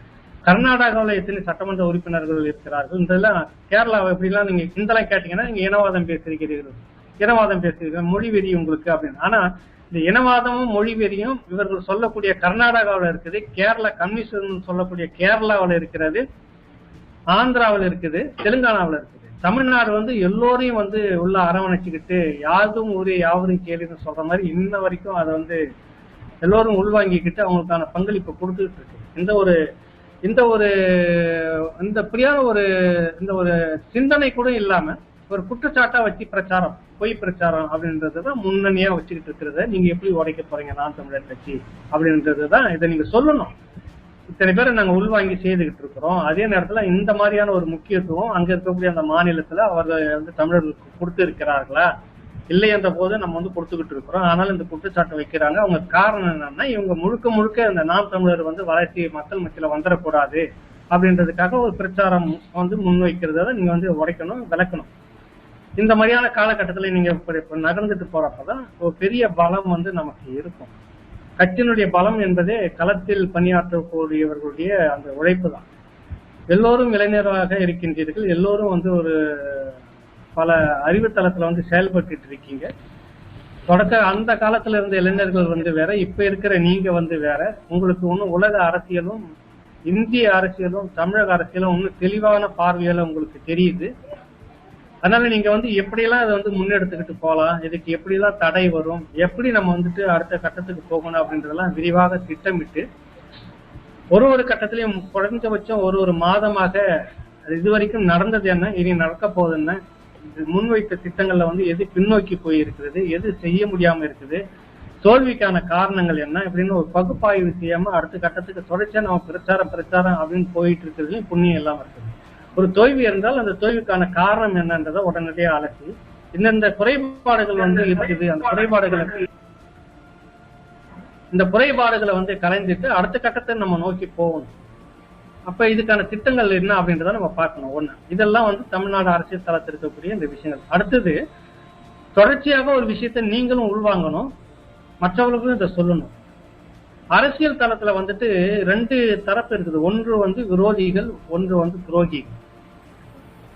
கர்நாடகாவில் எத்தனை சட்டமன்ற உறுப்பினர்கள் இருக்கிறார்கள், இதெல்லாம் கேரளாவை எப்படிலாம் நீங்க இதெல்லாம் கேட்டீங்கன்னா நீங்க இனவாதம் பேசுகிறீர்கள், மொழி வெறி உங்களுக்கு அப்படின்னு. ஆனா இந்த இனவாதமும் மொழி வெறியும் இவர்கள் சொல்லக்கூடிய கர்நாடகாவில் இருக்குது, கேரளா கம்யூனிஸ்ட் சொல்லக்கூடிய கேரளாவில் இருக்கிறது, ஆந்திராவில் இருக்குது, தெலுங்கானாவில் இருக்குது. தமிழ்நாடு எல்லோரையும் உள்ள அரவணைச்சுக்கிட்டு யாரும் ஊரே யாவரும் கேளுன்னு சொல்ற மாதிரி இன்ன வரைக்கும் அதை எல்லோரும் உள்வாங்கிக்கிட்டு அவங்களுக்கான பங்களிப்பை கொடுத்துட்டு இருக்கு. இந்த புரியாத இந்த ஒரு சிந்தனை கூட இல்லாம ஒரு குற்றச்சாட்டா வச்சு பிரச்சாரம், பொய் பிரச்சாரம் அப்படின்றதுதான் முன்னணியா வச்சுக்கிட்டு இருக்கிறத நீங்க எப்படி உடைக்க போறீங்க நாம் தமிழர் கட்சி அப்படின்றதுதான். இதை நீங்க சொல்லணும். இத்தனை பேரை நாங்க உள்வாங்கி செய்துகிட்டு இருக்கிறோம். அதே நேரத்துல இந்த மாதிரியான ஒரு முக்கியத்துவம் அங்க இருக்கக்கூடிய அந்த மாநிலத்துல அவர்கள் தமிழர்களுக்கு கொடுத்து இருக்கிறார்களா இல்லை என்ற போது நம்ம கொடுத்துக்கிட்டு இருக்கிறோம். ஆனால் இந்த குற்றச்சாட்டை வைக்கிறாங்க. அவங்க காரணம் என்னன்னா, இவங்க முழுக்க முழுக்க இந்த நாம் தமிழர் வளர்ச்சி மக்கள் மத்தியில வந்துடக்கூடாது அப்படின்றதுக்காக ஒரு பிரச்சாரம் முன்வைக்கிறத நீங்க உடைக்கணும், விளக்கணும். இந்த மாதிரியான காலகட்டத்துல நீங்க நகர்ந்துட்டு போறப்பதான் ஒரு பெரிய பலம் நமக்கு இருக்கும். கட்சியினுடைய பலம் என்பதே களத்தில் பணியாற்றக்கூடியவர்களுடைய அந்த உழைப்பு தான். எல்லோரும் இளைஞராக இருக்கின்றீர்கள், எல்லோரும் ஒரு பல அறிவுத்தளத்துல செயல்பட்டு இருக்கீங்க. அந்த காலத்துல இருந்த இளைஞர்கள் வேற, இப்ப இருக்கிற நீங்க வேற. உங்களுக்கு ஒன்னும் உலக அரசியலும் இந்திய அரசியலும் தமிழக அரசியலும் ஒன்னும் தெளிவான பார்வையில உங்களுக்கு தெரியுது. அதனால நீங்க எப்படியெல்லாம் அதை முன்னெடுத்துக்கிட்டு போகலாம், இதுக்கு எப்படிலாம் தடை வரும், எப்படி நம்ம அடுத்த கட்டத்துக்கு போகணும் அப்படின்றதெல்லாம் விரிவாக திட்டமிட்டு ஒரு கட்டத்திலையும் குறைஞ்சபட்சம் ஒரு மாதமாக இதுவரைக்கும் நடந்தது என்ன, இனி நடக்க போகுது என்ன, முன்வைத்த திட்டங்கள்ல எது பின்னோக்கி போயிருக்கிறது, எது செய்ய முடியாம இருக்குது, தோல்விக்கான காரணங்கள் என்ன இப்படின்னு ஒரு பகுப்பாய்வு செய்யாம அடுத்த கட்டத்துக்கு தொடர்ச்சியா நம்ம பிரச்சாரம் அப்படின்னு போயிட்டு இருக்கிறதுலயும் புண்ணியம் இல்லாம இருக்குது. ஒரு தோல்வி இருந்தால் அந்த தோல்விக்கான காரணம் என்னன்றதை உடனடியாக அலசி இந்த குறைபாடுகள் இருக்குது, அந்த குறைபாடுகளை கலைஞ்சிட்டு அடுத்த கட்டத்தை நம்ம நோக்கி போகணும். அப்ப இதுக்கான திட்டங்கள் என்ன அப்படின்றத நம்ம பார்க்கணும். ஒண்ணு, இதெல்லாம் தமிழ்நாடு அரசியல் தளத்தில் இருக்கக்கூடிய இந்த விஷயங்கள். அடுத்தது, தொடர்ச்சியாக ஒரு விஷயத்த நீங்களும் உள்வாங்கணும், மற்றவர்களுக்கும் இதை சொல்லணும். அரசியல் தளத்துல 2 தரப்பு இருக்குது. ஒன்று விரோதிகள், ஒன்று துரோகிகள்.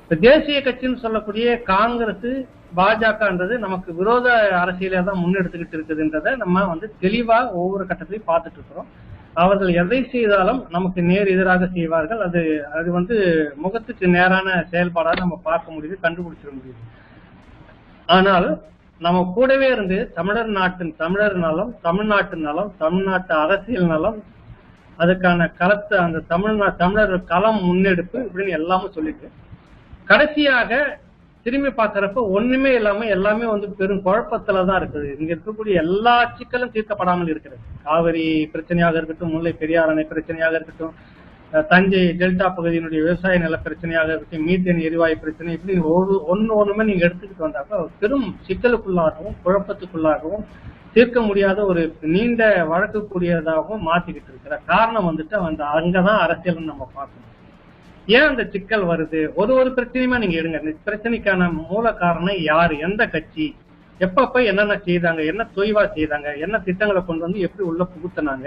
இப்ப தேசிய கட்சின்னு சொல்லக்கூடிய காங்கிரஸ், பாஜகன்றது நமக்கு விரோத அரசியலை தான் முன்னெடுத்துக்கிட்டு இருக்குதுன்றத நம்ம தெளிவா ஒவ்வொரு கட்டத்திலையும் பார்த்துட்டு இருக்கிறோம். அவர்கள் எதை செய்தாலும் நமக்கு நேர் எதிராக செய்வார்கள். அது முகத்துக்கு நேரான செயல்பாடாக நம்ம பார்க்க முடியுது, கண்டுபிடிச்சிட முடியுது. ஆனால் நம்ம கூடவே இருந்து தமிழர் நலம், தமிழ்நாட்டு நலம், தமிழ்நாட்டு அரசியல் நலம், அதுக்கான களத்தை அந்த தமிழர் களம் முன்னெடுப்பு இப்படின்னு எல்லாமே சொல்லிட்டு கடைசியாக திரும்பி பாக்குறப்ப ஒண்ணுமே இல்லாம எல்லாமே வந்து பெரும் குழப்பத்துலதான் இருக்குது. இங்க இருக்கக்கூடிய எல்லா சிக்கலும் தீர்க்கப்படாமல் இருக்கிறது. காவிரி பிரச்சனையாக இருக்கட்டும், முல்லை பெரியார் அணை பிரச்சனையாக இருக்கட்டும், தஞ்சை டெல்டா பகுதியினுடைய விவசாய நில பிரச்சனையாக இருக்கட்டும், மீத்தேன் எரிவாயு பிரச்சனை, இப்படி ஒண்ணுமே நீங்க எடுத்துக்கிட்டு வந்தாக்க பெரும் சிக்கலுக்குள்ளாகவும் குழப்பத்துக்குள்ளாகவும் தீர்க்க முடியாத ஒரு நீண்ட வழக்குக்கூடியதாகவும் மாத்திக்கிட்டு இருக்கிற காரணம் வந்துட்டு அங்கதான் அரசியல் நம்ம பார்க்கணும். ஏன் அந்த சிக்கல் வருது? ஒரு பிரச்சனையுமே நீங்க எடுங்க. இந்த பிரச்சனைக்கான மூல காரணம் யாரு, எந்த கட்சி, எப்ப என்னென்ன செய்தாங்க, என்ன தொய்வா செய்தாங்க, என்ன திட்டங்களை கொண்டு வந்து எப்படி உள்ள புகுத்தினாங்க,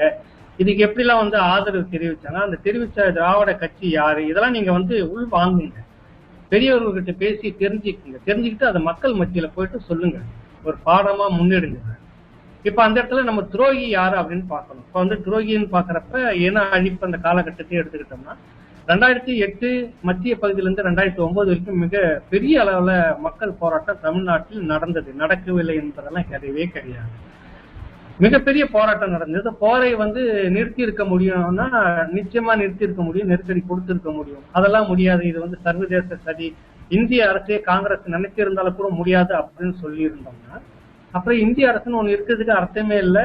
இதுக்கு எப்படி எல்லாம் வந்து ஆதரவு தெரிவிச்சாங்க, அந்த தெரிவிச்ச திராவிட கட்சி யாரு, இதெல்லாம் நீங்க வந்து உள் வாங்குங்க. பெரியவர்கள்கிட்ட பேசி தெரிஞ்சுக்கிட்டு அதை மக்கள் மத்தியில போயிட்டு சொல்லுங்க, ஒரு பாடமா முன்னெடுங்க. இப்ப அந்த இடத்துல நம்ம துரோகி யாரு அப்படின்னு பார்க்கணும். இப்ப வந்து துரோகின்னு பாக்குறப்ப ஏன்னா அழிப்பு அந்த காலகட்டத்தை எடுத்துக்கிட்டோம்னா 2008 மத்திய பகுதியிலிருந்து 2009 வரைக்கும் மிக பெரிய அளவுல மக்கள் போராட்டம் தமிழ்நாட்டில் நடந்தது. நடக்கவில்லை என்பதெல்லாம் கிடையவே கிடையாது. மிகப்பெரிய போராட்டம் நடந்தது. போரை வந்து நிறுத்தி இருக்க முடியும்னா நிச்சயமா நிறுத்தி இருக்க முடியும், நெருக்கடி கொடுத்திருக்க முடியும். அதெல்லாம் முடியாது, இது வந்து சர்வதேச சதி, இந்திய அரசே காங்கிரஸ் நினைச்சிருந்தாலும் கூட முடியாது அப்படின்னு சொல்லி இருந்தோம்னா அப்புறம் இந்திய அரசுன்னு ஒண்ணு இருக்கிறதுக்கு அர்த்தமே இல்லை,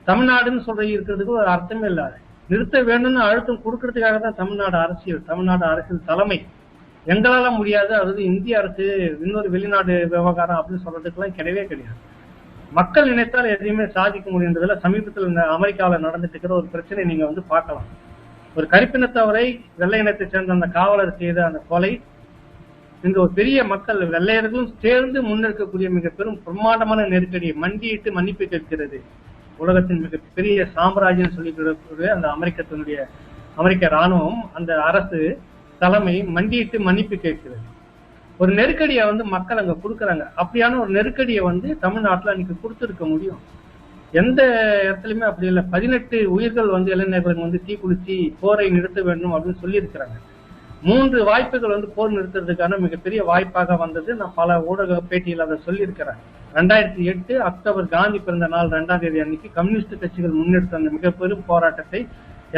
தமிழ்நாடுன்னு சொல்ற இருக்கிறதுக்கு ஒரு அர்த்தமே இல்லை. நிறுத்த வேணும்னு அழுத்தம் கொடுக்கறதுக்காக தான் தமிழ்நாடு அரசியல் தலைமை எங்களால முடியாது, அதாவது இந்திய அரசு இன்னொரு வெளிநாடு விவகாரம் அப்படின்னு சொல்றதுக்கெல்லாம் கிடையவே கிடையாது. மக்கள் நினைத்தால் எதையுமே சாதிக்க முடியுன்றதுல சமீபத்தில் இந்த அமெரிக்காவில் நடந்துட்டு இருக்கிற ஒரு பிரச்சனை நீங்க வந்து பார்க்கலாம். ஒரு கருப்பினத்தவரை வெள்ளை இனத்தை சேர்ந்த அந்த காவலர் செய்த அந்த கொலை இங்க ஒரு பெரிய மக்கள் வெள்ளையர்களும் சேர்ந்து முன்னெடுக்கக்கூடிய மிக பெரும் பிரம்மாண்டமான நெருக்கடியை மண்டியிட்டு மன்னிப்பு கேட்கிறது. உலகத்தின் மிகப்பெரிய சாம்ராஜ்யம் சொல்லிக்கூடிய அந்த அமெரிக்க ராணுவம், அந்த அரசு தலைமை மண்டியிட்டு மன்னிப்பு கேட்கிறது. ஒரு நெருக்கடியை வந்து மக்கள் அங்க கொடுக்குறாங்க. அப்படியான ஒரு நெருக்கடியை வந்து தமிழ்நாட்டுல அன்னைக்கு கொடுத்துருக்க முடியும். எந்த இடத்துலயுமே அப்படி இல்லை. 18 உயிர்கள் வந்து இளைஞர்களுக்கு வந்து தீக்குளிச்சு போரை நிறுத்த வேண்டும் அப்படின்னு சொல்லி இருக்கிறாங்க. 3 வாய்ப்புகள் வந்து போர் நிறுத்துறதுக்கான மிகப்பெரிய வாய்ப்பாக வந்தது. நான் பல ஊடக பேட்டியில் அதை சொல்லியிருக்கிறேன். 2008 அக்டோபர் காந்தி பிறந்த நாள் 2ஆம் தேதி அன்னைக்கு கம்யூனிஸ்ட் கட்சிகள் முன்னெடுத்த அந்த மிக பெரும் போராட்டத்தை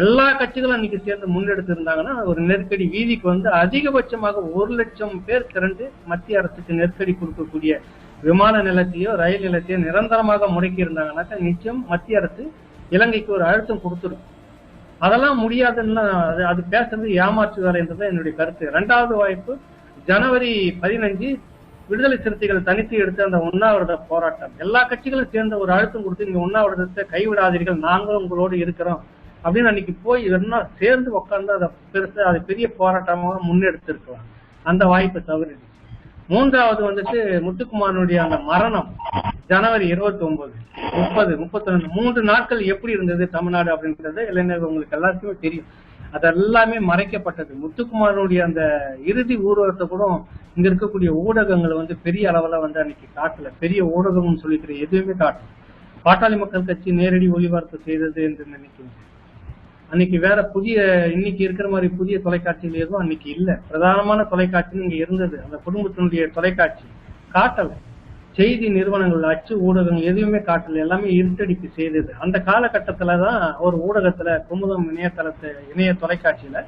எல்லா கட்சிகளும் அன்னைக்கு சேர்ந்து முன்னெடுத்து இருந்தாங்கன்னா ஒரு நெருக்கடி வீதிக்கு வந்து அதிகபட்சமாக 1,00,000 பேர் திரண்டு மத்திய அரசுக்கு நெருக்கடி கொடுக்கக்கூடிய விமான நிலையத்தையோ ரயில் நிலையத்தையோ நிரந்தரமாக முடக்கி இருந்தாங்கன்னாக்கா நிச்சயம் மத்திய அரசு இலங்கைக்கு ஒரு அழுத்தம் கொடுத்துடும். அதெல்லாம் முடியாதுன்னா அது பேசுறது ஏமாற்று வேலை என்றது என்னுடைய கருத்து. 2வது வாய்ப்பு ஜனவரி 15 விடுதலை சிறுத்தைகள் தனித்து எடுத்த அந்த உண்ணாவிரத போராட்டம், எல்லா கட்சிகளும் சேர்ந்த ஒரு அழுத்தம் கொடுத்து நீங்க உண்ணாவிரதத்தை கைவிடாதீர்கள், நாங்களும் உங்களோடு இருக்கிறோம் அப்படின்னு அன்னைக்கு போய் என்ன சேர்ந்து உட்கார்ந்து அதை அது பெரிய போராட்டமாக முன்னெடுத்து இருக்கலாம். அந்த வாய்ப்பு தவறிடுச்சு. 3வது வந்துட்டு முத்துக்குமாரனுடைய அந்த மரணம் ஜனவரி 29, 30, 32 3 நாட்கள் எப்படி இருந்தது தமிழ்நாடு அப்படின்றது இளைஞர்கள் உங்களுக்கு எல்லாருக்குமே தெரியும். அதெல்லாமே மறைக்கப்பட்டது. முத்துக்குமாரனுடைய அந்த இறுதி ஊர்வலத்தை கூட இங்க இருக்கக்கூடிய ஊடகங்கள் வந்து பெரிய அளவுல வந்து அன்னைக்கு காட்டல. பெரிய ஊடகம்னு சொல்லிக்கிற எதுவுமே காட்டல. பாட்டாளி மக்கள் கட்சி நேரடி ஒளிபரப்பு செய்தது என்று நினைக்கிறேன். அன்னைக்கு வேற இன்னைக்கு இருக்கிற மாதிரி புதிய தொலைக்காட்சிகள் எதுவும் அன்னைக்கு இல்ல. பிரதானமான தொலைக்காட்சி இங்க இருந்தது, அந்த குடும்பத்தினுடைய தொலைக்காட்சி காட்டல. செய்தி நிறுவனங்கள், அச்சு ஊடகங்கள் எதுவுமே காட்டல. எல்லாமே இருட்டடிப்பு செய்தது. அந்த காலகட்டத்துலதான் ஒரு ஊடகத்துல குமுதம் இணைய தொலைக்காட்சியில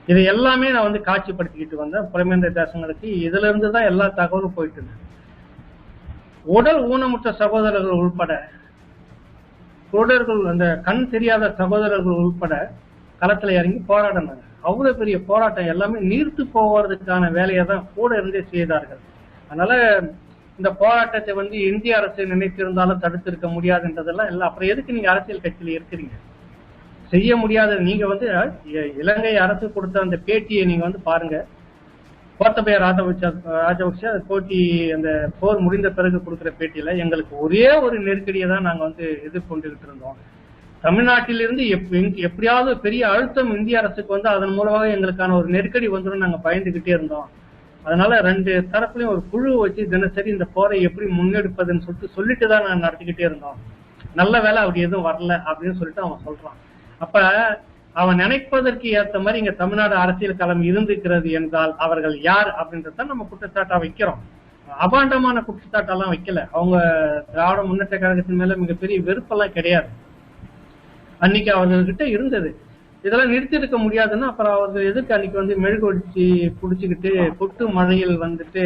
இதை எல்லாமே நான் வந்து காட்சிப்படுத்திக்கிட்டு வந்தேன். புலம்பெயர்ந்த தேசங்களுக்கு இதுல இருந்துதான் எல்லா தகவலும் போயிட்டு இருந்தது. உடல் ஊனமுற்ற சகோதரர்கள் உள்பட, குருடர்கள், அந்த கண் தெரியாத சகோதரர்கள் உள்பட களத்துல இறங்கி போராடினாங்க. அவ்வளவு பெரிய போராட்டம் எல்லாமே நீர்த்து போவதற்கான வேலையை தான் கூட இருந்தே செய்தார்கள். அதனால இந்த போராட்டத்தை வந்து இந்திய அரசு நினைத்திருந்தாலும் தடுத்திருக்க முடியாதுன்றதெல்லாம் இல்லை. அப்புறம் எதுக்கு நீங்க அரசியல் கட்சியில இருக்கிறீங்க? செய்ய முடியாத நீங்க வந்து இலங்கை அரசு கொடுத்த அந்த பேட்டியை நீங்க வந்து பாருங்க. கோத்தபய ராஜபக்ச போட்டி அந்த போர் முடிந்த பிறகு கொடுக்குற பேட்டியில எங்களுக்கு ஒரே ஒரு நெருக்கடியை தான் நாங்க வந்து எதிர்கொண்டுகிட்டு இருந்தோம். தமிழ்நாட்டிலிருந்து எப்படியாவது பெரிய அழுத்தம் இந்திய அரசுக்கு வந்து அதன் மூலமாக எங்களுக்கான ஒரு நெருக்கடி வந்துடும் நாங்க பயந்துகிட்டே இருந்தோம். அதனால 2 தரப்புலையும் ஒரு குழு வச்சு தினசரி இந்த போரை எப்படி முன்னெடுப்பதுன்னு சொல்லிட்டு தான் நான் நடத்திக்கிட்டே இருந்தோம். நல்ல வேலை அப்படி எதுவும் வரல அப்படின்னு சொல்லிட்டு அவன் சொல்றான். அப்ப அவன் நினைப்பதற்கு ஏற்ற மாதிரி இங்க தமிழ்நாடு அரசியல் களம் இருந்திருக்கிறது என்றால் அவர்கள் யார் அப்படின்றத நம்ம குற்றச்சாட்டா வைக்கிறோம். அபாண்டமான குற்றச்சாட்டெல்லாம் வைக்கல. அவங்க திராவிட முன்னேற்ற கழகத்தின் மேல மிகப்பெரிய வெறுப்பெல்லாம் கிடையாது. அன்னைக்கு அவர்கள்கிட்ட இருந்தது. இதெல்லாம் நிறுத்தி இருக்க முடியாதுன்னா அப்புறம் அவர்கள் எதுக்கு அன்னைக்கு வந்து மெழுகுவர்த்தி புடிச்சுக்கிட்டு கொட்டு மழையில் வந்துட்டு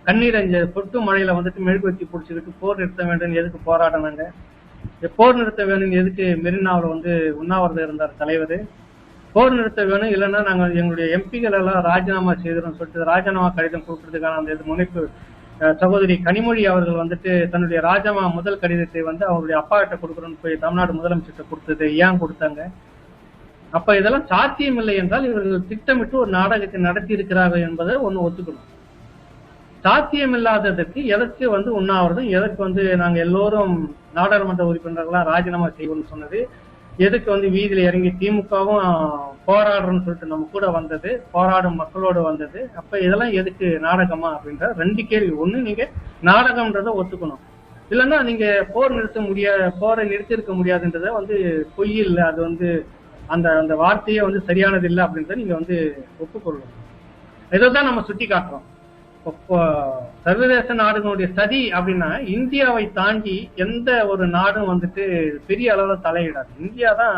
கண்ணீரஞ்ச பொட்டு மழையில வந்துட்டு மெழுகுவத்தி பிடிச்சிக்கிட்டு போர் நிறுத்த வேண்டும் எதுக்கு போராடினாங்க? போர் நிறுத்த வேணும் எதுக்கு மெரினாவில் வந்து உண்ணாவிரதம் இருந்தார் தலைவர்? போர் நிறுத்த வேணும், இல்லைன்னா நாங்கள் எங்களுடைய எம்பிக்கள் எல்லாம் ராஜினாமா செய்கிறோம் சொல்லிட்டு ராஜினாமா கடிதம் கொடுக்கறதுக்கான அந்த முனைப்பு சகோதரி கனிமொழி அவர்கள் வந்துட்டு தன்னுடைய ராஜினாமா முதல் கடிதத்தை வந்து அவருடைய அப்பா கிட்ட கொடுக்குறோன்னு போய் தமிழ்நாடு முதலமைச்சர்கிட்ட கொடுத்தது ஏன் கொடுத்தாங்க? அப்ப இதெல்லாம் சாத்தியம் இல்லை என்றால் இவர்கள் திட்டமிட்டு ஒரு நாடகத்தை நடத்தி இருக்கிறார்கள் என்பதை ஒண்ணு ஒத்துக்கணும். சாத்தியம் இல்லாததற்கு எதற்கு வந்து உண்ணாவிரதம், எதற்கு வந்து நாங்க எல்லோரும் நாடாளுமன்ற உறுப்பினர்களா ராஜினாமா செய்வோம்னு சொன்னது, எதுக்கு வந்து வீதியில இறங்கி திமுகவும் போராடுறோம்னு சொல்லிட்டு நம்ம கூட வந்தது, போராடும் மக்களோடு வந்தது, அப்ப இதெல்லாம் எதுக்கு நாடகமா அப்படின்ற ரெண்டு கேள்வி. ஒண்ணு, நீங்க நாடகம்ன்றதை ஒத்துக்கணும், இல்லைன்னா நீங்க போரை நிறுத்தி இருக்க முடியாதுன்றத வந்து பொய் இல்லை, அது வந்து அந்த அந்த வார்த்தையே வந்து சரியானது இல்லை அப்படின்றத நீங்க வந்து ஒப்புக்கொள்ளணும். இதைதான் நம்ம சுட்டி காட்டுறோம். சர்வதேச நாடுகளுடைய சதி அப்படின்னா இந்தியாவை தாண்டி எந்த ஒரு நாடும் வந்துட்டு பெரிய அளவுல தலையிடாது. இந்தியா தான்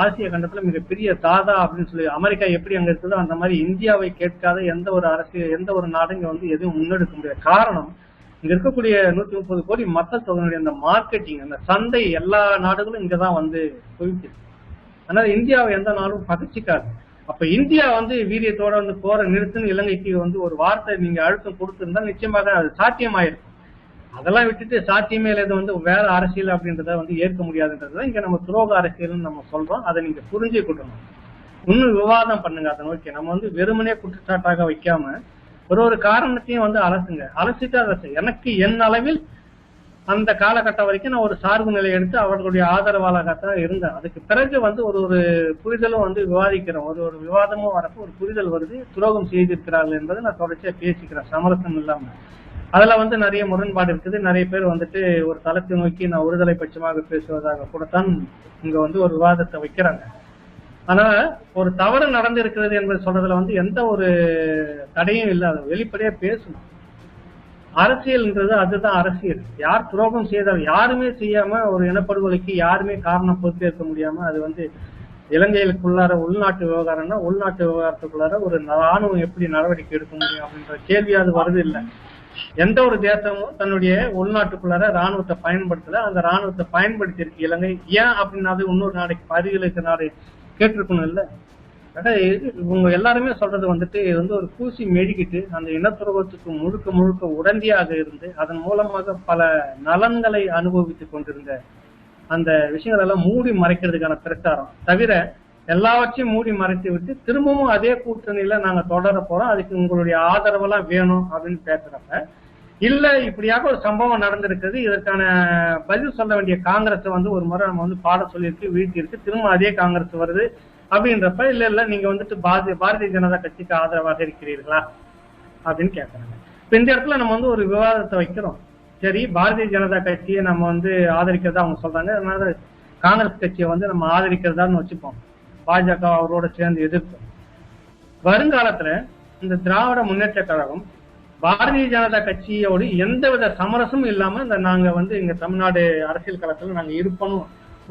ஆசிய கண்டத்துல மிகப்பெரிய தாதா அப்படின்னு சொல்லி, அமெரிக்கா எப்படி அங்க இருக்குதோ அந்த மாதிரி இந்தியாவை கேட்காத எந்த ஒரு அரசியல் எந்த ஒரு நாடும் இங்க வந்து எதுவும் முன்னெடுக்க முடியாது. காரணம், இங்க இருக்கக்கூடிய 130 கோடி மக்கள் தொகையினுடைய அந்த மார்க்கெட்டிங், அந்த சந்தை எல்லா நாடுகளும் இங்கதான் வந்து குவிக்குது. அதனால இந்தியாவை எந்த நாடும் பகிர்ச்சிக்காது. அப்ப இந்தியா வந்து வீரியத்தோட வந்து போற நிறுத்துன்னு இலங்கைக்கு வந்து ஒரு வார்த்தை நீங்க அழுத்தம் கொடுத்திருந்தா நிச்சயமாக அது சாத்தியமாயிருக்கும். அதெல்லாம் விட்டுட்டு சாத்தியமே இல்லை வந்து வேற அரசியல் அப்படின்றத வந்து ஏற்க முடியாதுன்றத இங்க நம்ம துரோக அரசியல்னு நம்ம சொல்றோம். அதை நீங்க புரிஞ்சுக்கிட்டணும். இன்னும் விவாதம் பண்ணுங்க அதை நோக்கி. நம்ம வந்து வெறுமனே குற்றச்சாட்டாக வைக்காம ஒரு காரணத்தையும் வந்து அலசிட்டு அதை எனக்கு என் அளவில் அந்த காலகட்டம் வரைக்கும் நான் ஒரு சார்பு நிலை எடுத்து அவர்களுடைய ஆதரவாளராகத்தான் இருந்தேன். அதுக்கு பிறகு வந்து ஒரு புரிதலும் வந்து விவாதிக்கிறோம். ஒரு விவாதமும் வரப்போ ஒரு புரிதல் வருது, துரோகம் செய்திருக்கிறார்கள் என்பதை நான் தொடர்ச்சியா பேசிக்கிறேன், சமரசம் இல்லாம. அதுல வந்து நிறைய முரண்பாடு இருக்குது. நிறைய பேர் வந்துட்டு ஒரு தளத்தை நோக்கி நான் ஒருதலை பட்சமாக பேசுவதாக கூடத்தான் இங்க வந்து ஒரு விவாதத்தை வைக்கிறாங்க. ஆனா ஒரு தவறு நடந்து இருக்கிறது என்பது சொல்றதுல வந்து எந்த ஒரு தடையும் இல்லை. அதை வெளிப்படையா பேசணும். அரசியல்ன்றது அதுதான் அரசியல். யார் துரோகம் செய்தாலும் யாருமே செய்யாம ஒரு இனப்படுகொலைக்கு யாருமே காரணம் பொறுப்பேற்க முடியாம அது வந்து இலங்கைக்குள்ளார உள்நாட்டு விவகாரம்னா உள்நாட்டு விவகாரத்துக்குள்ளார ஒரு ராணுவம் எப்படி நடவடிக்கை எடுக்க முடியும் அப்படின்ற கேள்வி அது வருது இல்லை. எந்த ஒரு தேசமும் தன்னுடைய உள்நாட்டுக்குள்ளார ராணுவத்தை பயன்படுத்தல. அந்த ராணுவத்தை பயன்படுத்தி இருக்கு இலங்கை. ஏன் அப்படின்னா அது இன்னொரு நாளைக்கு அருகில் இருக்க நாடு கேட்டிருக்கணும் இல்லை. இவங்க எல்லாருமே சொல்றது வந்துட்டு இது வந்து ஒரு பூசி மெழுகிட்டு அந்த இனத்துறவத்துக்கு முழுக்க உடந்தையாக இருந்து அதன் மூலமாக பல நலன்களை அனுபவித்துக் கொண்டிருந்த அந்த விஷயங்கள் எல்லாம் மூடி மறைக்கிறதுக்கான பிரச்சாரம் தவிர எல்லாவற்றையும் மூடி மறைத்து விட்டு திரும்பவும் அதே கூட்டணியில நாங்க தொடர போறோம், அதுக்கு உங்களுடைய ஆதரவெல்லாம் வேணும் அப்படின்னு பேசுறப்ப இல்ல இப்படியாக ஒரு சம்பவம் நடந்திருக்குது, இதற்கான பதில் சொல்ல வேண்டிய காங்கிரஸ் வந்து ஒரு முறை நம்ம வந்து பாட சொல்லியிருக்கு, வீழ்த்தி இருக்கு, திரும்ப அதே காங்கிரஸ் வருது அப்படின்றப்ப இல்ல நீங்க வந்துட்டு பாரதிய ஜனதா கட்சிக்கு ஆதரவாக இருக்கிறீர்களா அப்படின்னு கேட்கறாங்க. இப்ப இந்த இடத்துல நம்ம வந்து ஒரு விவாதத்தை வைக்கிறோம். சரி, பாரதிய ஜனதா கட்சியை நம்ம வந்து ஆதரிக்கிறதா அவங்க சொல்றாங்க, அதனால காங்கிரஸ் கட்சியை வந்து நம்ம ஆதரிக்கிறதான்னு வச்சுப்போம், பாஜக அவரோட சேர்ந்து எதிர்ப்போம். வருங்காலத்துல இந்த திராவிட முன்னேற்ற கழகம் பாரதிய ஜனதா கட்சியோடு எந்தவித சமரசமும் இல்லாம நாங்க வந்து இங்க தமிழ்நாடு அரசியல் களத்துல நாங்க இருப்போம்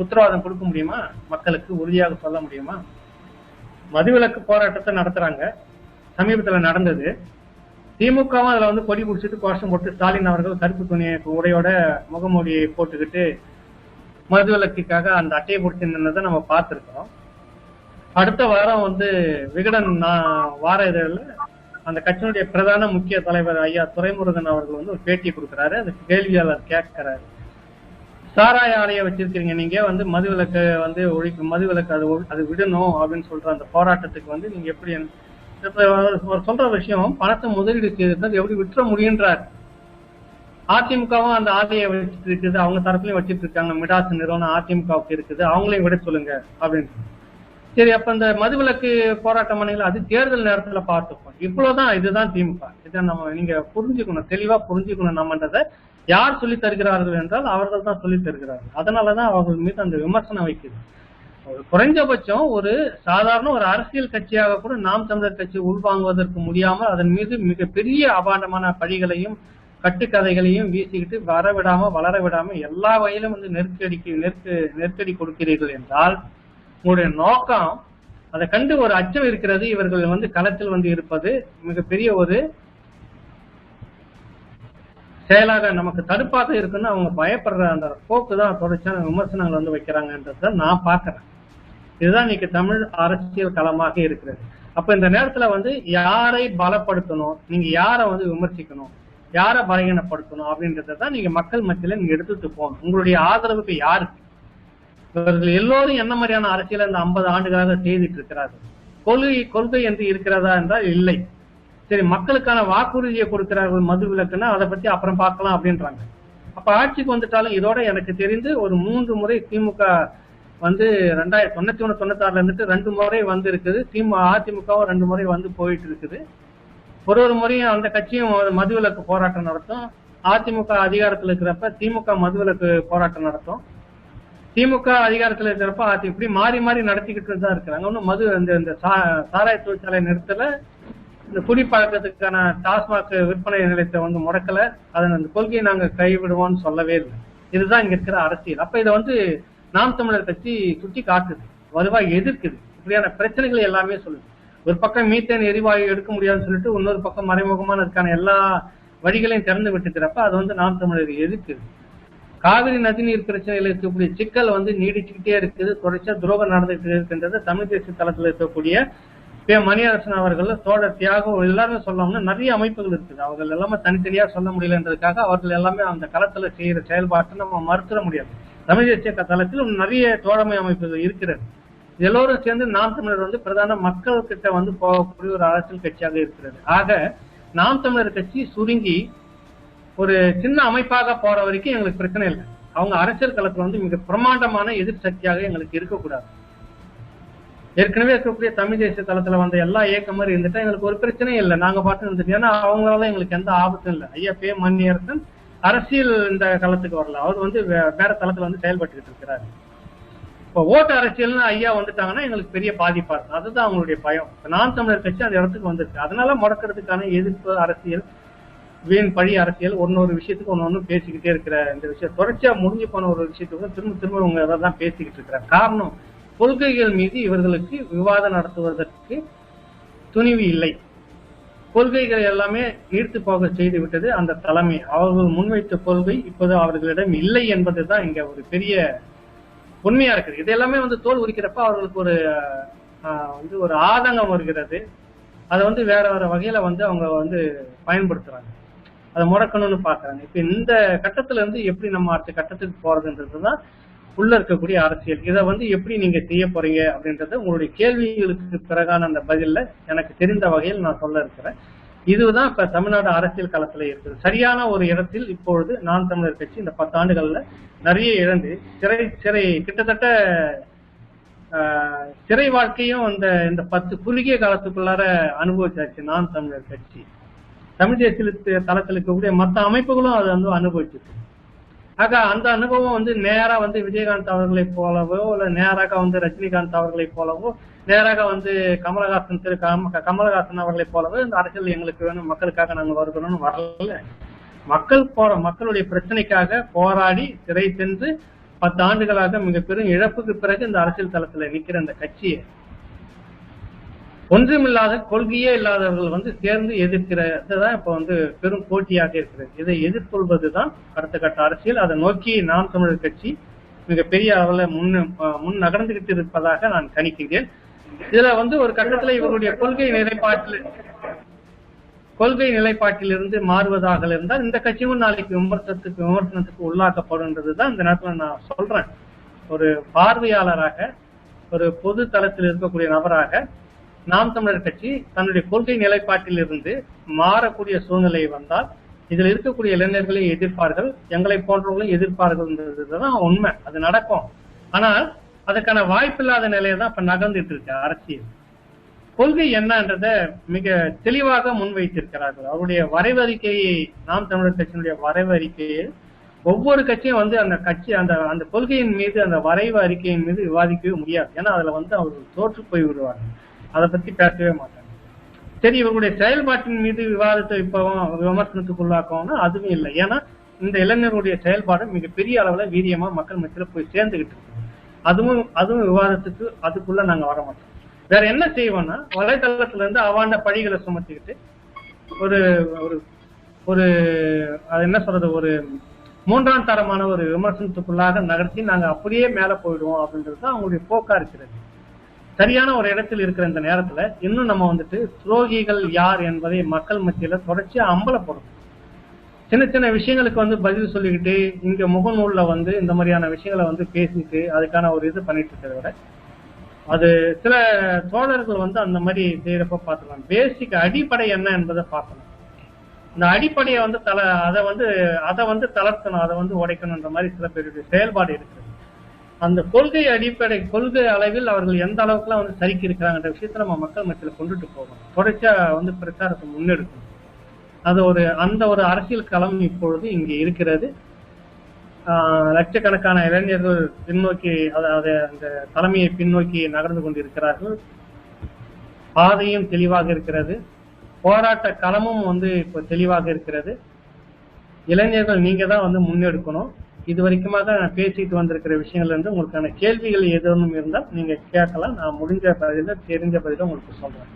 உத்தரவாதம் கொடுக்க முடியுமா? மக்களுக்கு உறுதியாக சொல்ல முடியுமா? மதுவிலக்கு போராட்டத்தை நடத்துறாங்க, சமீபத்துல நடந்தது. திமுகவும் அதுல வந்து கொடி பிடிச்சிட்டு கோஷம் போட்டு ஸ்டாலின் அவர்கள் கருப்பு துணியை உடையோட முகமூடியை போட்டுக்கிட்டு மதுவிலக்குக்காக அந்த அட்டையை பிடிச்சி நின்றதை நம்ம பார்த்திருக்கிறோம். அடுத்த வாரம் வந்து விகடன் வார இதழில் அந்த கட்சியினுடைய பிரதான முக்கிய தலைவர் ஐயா துரைமுருகன் அவர்கள் வந்து ஒரு பேட்டி கொடுக்கிறாரு. அதுக்கு கேள்வியாளர் கேட்கிறாரு, சாராய ஆலையை வச்சிருக்கீங்க, நீங்க வந்து மதுவிலக்கு வந்து ஒழிக்கும், மதுவிலக்கு அது விடணும் அப்படின்னு சொல்ற அந்த போராட்டத்துக்கு வந்து நீங்க எப்படி சொல்ற விஷயம் பணத்தை முதலீடு செய்திருந்தது எப்படி விட்டுற முடியுன்றார். அதிமுகவும் அந்த ஆலையை வச்சுட்டு இருக்குது, அவங்க தரப்புலயும் வச்சிட்டு இருக்காங்க, மிடாஸ் நிறுவனம் அதிமுகவுக்கு இருக்குது, அவங்களையும் விட சொல்லுங்க அப்படின்னு. சரி, அப்ப இந்த மதுவிலக்கு போராட்டம் பண்ணீங்களா, அது தேர்தல் நேரத்துல பார்த்துப்போம். இவ்வளவுதான், இதுதான் திமுக. இதை நம்ம நீங்க புரிஞ்சுக்கணும், தெளிவா புரிஞ்சுக்கணும். நம்மன்றதை யார் சொல்லி தருகிறார்கள் என்றால் அவர்கள் தான் சொல்லி தருகிறார்கள். அதனாலதான் அவர்கள் மீது அந்த விமர்சனம் வைக்குது. ஒரு குறைஞ்சபட்சம் ஒரு சாதாரண ஒரு அரசியல் கட்சியாக கூட நாம் தமிழர் கட்சி உள்வாங்குவதற்கு முடியாமல் அதன் மீது மிகப்பெரிய அபாண்டமான பழிகளையும் கட்டுக்கதைகளையும் வீசிக்கிட்டு வளர விடாம எல்லா வகையிலும் வந்து நெருக்கடி கொடுக்கிறீர்கள் என்றால் உங்களுடைய நோக்கம் அதை கண்டு ஒரு அச்சம் இருக்கிறது. இவர்கள் வந்து களத்தில் வந்து இருப்பது மிகப்பெரிய ஒரு செயலாக நமக்கு தடுப்பாக இருக்குன்னு அவங்க பயப்படுற அந்த போக்கு தான் தொடர்ச்சியான விமர்சனங்கள் வந்து வைக்கிறாங்கன்றத நான் பாக்குறேன். இதுதான் இன்னைக்கு தமிழ் அரசியல் களமாக இருக்கிறது. அப்ப இந்த நேரத்துல வந்து யாரை பலப்படுத்தணும், நீங்க யாரை வந்து விமர்சிக்கணும், யாரை பலகீனப்படுத்தணும் அப்படின்றதான் நீங்க மக்கள் மத்தியில நீங்க எடுத்துட்டு போகணும். உங்களுடைய ஆதரவுக்கு யாருக்கு? இவர்கள் எல்லோரும் என்ன மாதிரியான அரசியலை இந்த 50 ஆண்டுகளாக செய்துட்டு இருக்கிறார்கள். கொள்கை என்று இருக்கிறதா என்றால் இல்லை. சரி, மக்களுக்கான வாக்குறுதியை கொடுக்கிறார்கள் மது விலக்குன்னா அதை பத்தி அப்புறம் பார்க்கலாம் அப்படின்றாங்க. அப்ப ஆட்சிக்கு வந்துட்டாலும் இதோட எனக்கு தெரிந்து ஒரு 3 முறை திமுக வந்து 1991-96 இருந்துட்டு 2 முறை வந்து இருக்குது. அதிமுகவும் 2 முறை வந்து போயிட்டு இருக்குது. ஒரு முறையும் அந்த கட்சியும் மதுவிலக்கு போராட்டம் நடத்தும். அதிமுக அதிகாரத்தில் இருக்கிறப்ப திமுக மதுவிலக்கு போராட்டம் நடத்தும். திமுக அதிகாரத்தில் இருக்கிறப்ப இப்படி மாறி மாறி நடத்திக்கிட்டு தான் இருக்கிறாங்க. ஒன்னும் மது இந்த சாராய தொழிற்சாலை நிறுத்தல, இந்த குடிப்பழக்கத்துக்கான டாஸ்மாக் விற்பனை நிலையத்தை வந்து முடக்கல, அதன் அந்த கொள்கையை நாங்க கைவிடுவோம்னு சொல்லவே இல்லை. இதுதான் இங்க இருக்கிற அரசியல். அப்ப இதை வந்து நாம் தமிழர் கட்சி சுட்டி காட்டுது, வலுவா எதிர்க்குது. இப்படியான பிரச்சனைகள் எல்லாமே சொல்லுது. ஒரு பக்கம் மீத்தேன் எரிவாயு எடுக்க முடியாதுன்னு சொல்லிட்டு இன்னொரு பக்கம் மறைமுகமான அதுக்கான எல்லா வழிகளையும் திறந்து விட்டுக்கிறப்ப அது வந்து நாம் தமிழர் எதிர்க்குது. காவிரி நதிநீர் பிரச்சனையில் இருக்கக்கூடிய சிக்கல் வந்து நீடிச்சுக்கிட்டே இருக்குது. தொடர்ச்சியா துரோகம் நடந்துகிட்டு இருக்கின்றது. தமிழ் தேசிய தளத்தில் இருக்கக்கூடிய மணியரசன் அவர்கள், தோழர் தியாகம், எல்லாருமே சொல்லணும்னா நிறைய அமைப்புகள் இருக்குது. அவர்கள் எல்லாமே தனித்தனியா சொல்ல முடியலன்றதுக்காக அவர்கள் எல்லாமே அந்த களத்துல செய்யற செயல்பாட்டை நம்ம மறுத்துட முடியாது. தமிழ் தேசிய தளத்தில் நிறைய தோழமை அமைப்புகள் இருக்கிறது. எல்லோரும் சேர்ந்து நாம் தமிழர் வந்து பிரதான மக்கள் கிட்ட வந்து போகக்கூடிய ஒரு அரசியல் கட்சியாக இருக்கிறது. ஆக நாம் தமிழர் கட்சி சுருங்கி ஒரு சின்ன அமைப்பாக போற வரைக்கும் எங்களுக்கு பிரச்சனை இல்லை. அவங்க அரசியல் களத்துல வந்து மிக பிரமாண்டமான எதிர் சக்தியாக எங்களுக்கு இருக்கக்கூடாது. ஏற்கனவே இருக்கக்கூடிய தமிழ் தேசிய தளத்துல வந்த எல்லா இயக்கம் மாதிரி இருந்துட்டா எங்களுக்கு ஒரு பிரச்சனையும் இல்லை. நாங்க பாட்டு இருந்துட்டு, ஏன்னா அவங்களால எங்களுக்கு எந்த ஆபத்தும் இல்லை. ஐயா பே மணியரசன் அரசியல் இந்த களத்துக்கு வரல, அவர் வந்து வேற தளத்துல வந்து செயல்பட்டுக்கிட்டு இருக்கிறாரு. இப்போ ஓட்டு அரசியல்னு ஐயா வந்துட்டாங்கன்னா எங்களுக்கு பெரிய பாதிப்பா இருக்கும். அதுதான் அவங்களுடைய பயம். நாம் தமிழர் கட்சி அந்த இடத்துக்கு வந்துருக்கு. அதனால முடக்கிறதுக்கான எதிர்ப்பு அரசியல், வீண் பழி அரசியல், ஒன்னொரு விஷயத்துக்கு ஒன்னு பேசிக்கிட்டே இருக்கிற இந்த விஷயம் தொடர்ச்சியா முடிஞ்சு போன ஒரு விஷயத்துக்கு திரும்ப திரும்ப இவங்க தான் பேசிக்கிட்டு இருக்கிறாங்க. காரணம், கொள்கைகள் மீது இவர்களுக்கு விவாதம் நடத்துவதற்கு துணிவு இல்லை. கொள்கைகள் எல்லாமே நீர்த்து போக செய்து விட்டது அந்த தலைமை. அவர்கள் முன்வைத்த கொள்கை இப்போது அவர்களிடம் இல்லை என்பதுதான் இங்க ஒரு பெரிய உண்மையா இருக்குது. இது எல்லாமே வந்து தோல் உரிக்கிறப்ப அவர்களுக்கு ஒரு ஆதங்கம் வருகிறது. அதை வந்து வேற வேற வகையில வந்து அவங்க வந்து பயன்படுத்துறாங்க, அதை முடக்கணும்னு பாக்குறாங்க. இப்ப இந்த கட்டத்துல இருந்து எப்படி நம்ம அடுத்த கட்டத்துக்கு போறதுன்றதுதான் உள்ள இருக்கக்கூடிய அரசியல். இதை வந்து எப்படி நீங்க செய்ய போறீங்க அப்படின்றத உங்களுடைய கேள்விகளுக்கு பிறகான அந்த பதில்ல எனக்கு தெரிந்த வகையில் நான் சொல்ல இருக்கிறேன். இதுதான் இப்ப தமிழ்நாடு அரசியல் களத்துல இருக்குது. சரியான ஒரு இடத்தில் இப்பொழுது நாம் தமிழர் கட்சி இந்த 10 ஆண்டுகள்ல நிறைய இழந்து சிறை கிட்டத்தட்ட சிறை வாழ்க்கையும் இந்த 10 குறுகிய காலத்துக்குள்ளார அனுபவிச்சாச்சு நாம் தமிழர் கட்சி. தமிழ் தேசிய தளத்தில் இருக்கக்கூடிய மற்ற அமைப்புகளும் அதை வந்து அனுபவிச்சிருக்கு. ஆக அந்த அனுபவம் வந்து நேரா வந்து விஜயகாந்த் அவர்களை போலவோ இல்ல நேராக வந்து ரஜினிகாந்த் அவர்களை போலவோ நேராக வந்து கமலஹாசன் அவர்களை போலவோ இந்த அரசியல் எங்களுக்கு வேணும், மக்களுக்காக நாங்கள் வருகிறோம்னு வரல. மக்களுடைய பிரச்சனைக்காக போராடி சிறை சென்று 10 ஆண்டுகளாக மிக பெரும் இழப்புக்கு பிறகு இந்த அரசியல் தளத்துல நிக்கிற அந்த கட்சியை ஒன்றுமில்லாத கொள்கையே இல்லாதவர்கள் வந்து சேர்ந்து எதிர்க்கிறதுதான் இப்ப வந்து பெரும் போட்டியாக இருக்கிறது. இதை எதிர்கொள்வதுதான் அடுத்த கட்ட அரசியல். அதை நோக்கி நாம் தமிழர் கட்சி மிகப்பெரிய அளவுல முன் நகர்ந்துகிட்டு இருப்பதாக நான் கணிக்கிறேன். இதுல வந்து ஒரு கட்டத்துல இவருடைய கொள்கை நிலைப்பாட்டிலிருந்து மாறுவதாக இருந்தால் இந்த கட்சியும் நாளைக்கு விமர்சனத்துக்கு உள்ளாக்கப்படும்ன்றதுதான் இந்த நேரத்துல நான் சொல்றேன். ஒரு பார்வையாளராக, ஒரு பொது தளத்தில் இருக்கக்கூடிய நபராக நாம் தமிழர் கட்சி தன்னுடைய கொள்கை நிலைப்பாட்டில் இருந்து மாறக்கூடிய சூழ்நிலை வந்தால் இதில் இருக்கக்கூடிய இளைஞர்களை எதிர்ப்பார்கள், எங்களை போன்றவர்களும் எதிர்ப்பார்கள்ன்றதுதான் உண்மை. அது நடக்கும். ஆனால் அதுக்கான வாய்ப்பில்லாத நிலையை தான் இப்ப நகர்ந்துட்டு இருக்கு அரசியல். கொள்கை என்னன்றத மிக தெளிவாக முன்வைத்திருக்கிறார்கள். அவருடைய வரைவு அறிக்கையை, நாம் தமிழர் கட்சியினுடைய வரைவு அறிக்கையை ஒவ்வொரு கட்சியும் வந்து அந்த கொள்கையின் மீது, அந்த வரைவு அறிக்கையின் மீது விவாதிக்கவே முடியாது. ஏன்னா அதுல வந்து அவர்கள் தோற்று போய் விடுவார்கள், அதை பத்தி பேசவே மாட்டாங்க. சரி, இவர்களுடைய செயல்பாட்டின் மீது விவாதத்தை இப்பவும் விமர்சனத்துக்கு உள்ளாக்கணும்னா அதுவும் இல்லை. ஏன்னா இந்த இளைஞர்களுடைய செயல்பாடு மிகப்பெரிய அளவுல வீரியமா மக்கள் மத்தியில போய் சேர்ந்துகிட்டு இருக்கு. அதுவும் விவாதத்துக்கு அதுக்குள்ள நாங்க வர மாட்டோம். வேற என்ன செய்வோம்னா வலைதளத்துல இருந்து அவாண்ட பழிகளை சுமத்திக்கிட்டு ஒரு ஒரு அது என்ன சொல்றது, ஒரு மூன்றாம் தரமான ஒரு விமர்சனத்துக்குள்ளாக நகர்த்தி நாங்க அப்படியே மேல போயிடுவோம் அப்படின்றது தான் அவங்களுடைய போக்கா இருக்கிறது. சரியான ஒரு இடத்தில் இருக்கிற இந்த நேரத்துல இன்னும் நம்ம வந்துட்டு துரோகிகள் யார் என்பதை மக்கள் மத்தியில தொடர்ச்சியா அம்பலப்படும். சின்ன சின்ன விஷயங்களுக்கு வந்து பதில் சொல்லிக்கிட்டு இங்க முகநூல்ல வந்து இந்த மாதிரியான விஷயங்களை வந்து பேசிட்டு அதுக்கான ஒரு இது பண்ணிட்டு இருக்கிறத விட, அது சில தோழர்கள் வந்து அந்த மாதிரி செய்யறப்ப பார்த்துக்கலாம். பேசிக் அடிப்படை என்ன என்பதை பார்க்கணும். இந்த அடிப்படையை வந்து அதை வந்து தளர்த்தணும், அதை வந்து உடைக்கணும்ன்ற மாதிரி சில பேருடைய செயல்பாடு இருக்குது. அந்த கொள்கை அளவில் அவர்கள் எந்த அளவுக்குலாம் வந்து சரிக்கு இருக்கிறாங்கன்ற விஷயத்த நம்ம மக்கள் மத்தியில கொண்டுட்டு போகணும். தொடர்ச்சியா வந்து பிரச்சாரத்தை முன்னெடுக்கணும். அந்த ஒரு அரசியல் களம் இப்பொழுது இங்கே இருக்கிறது. லட்சக்கணக்கான இளைஞர்கள் பின்னோக்கி, அதாவது அந்த தலைமையை பின்னோக்கி நகர்ந்து கொண்டிருக்கிறார்கள். பாதையும் தெளிவாக இருக்கிறது, போராட்ட களமும் வந்து இப்ப தெளிவாக இருக்கிறது. இளைஞர்கள் நீங்க தான் வந்து முன்னெடுக்கணும். இது வரைக்குமாக நான் பேசிட்டு வந்திருக்கிற விஷயங்கள்ல இருந்து உங்களுக்கான கேள்விகள் ஏதேனும் இருந்தால் நீங்க கேட்கலாம். நான் முடிஞ்ச பதில, தெரிஞ்ச பதில உங்களுக்கு சொல்றேன்.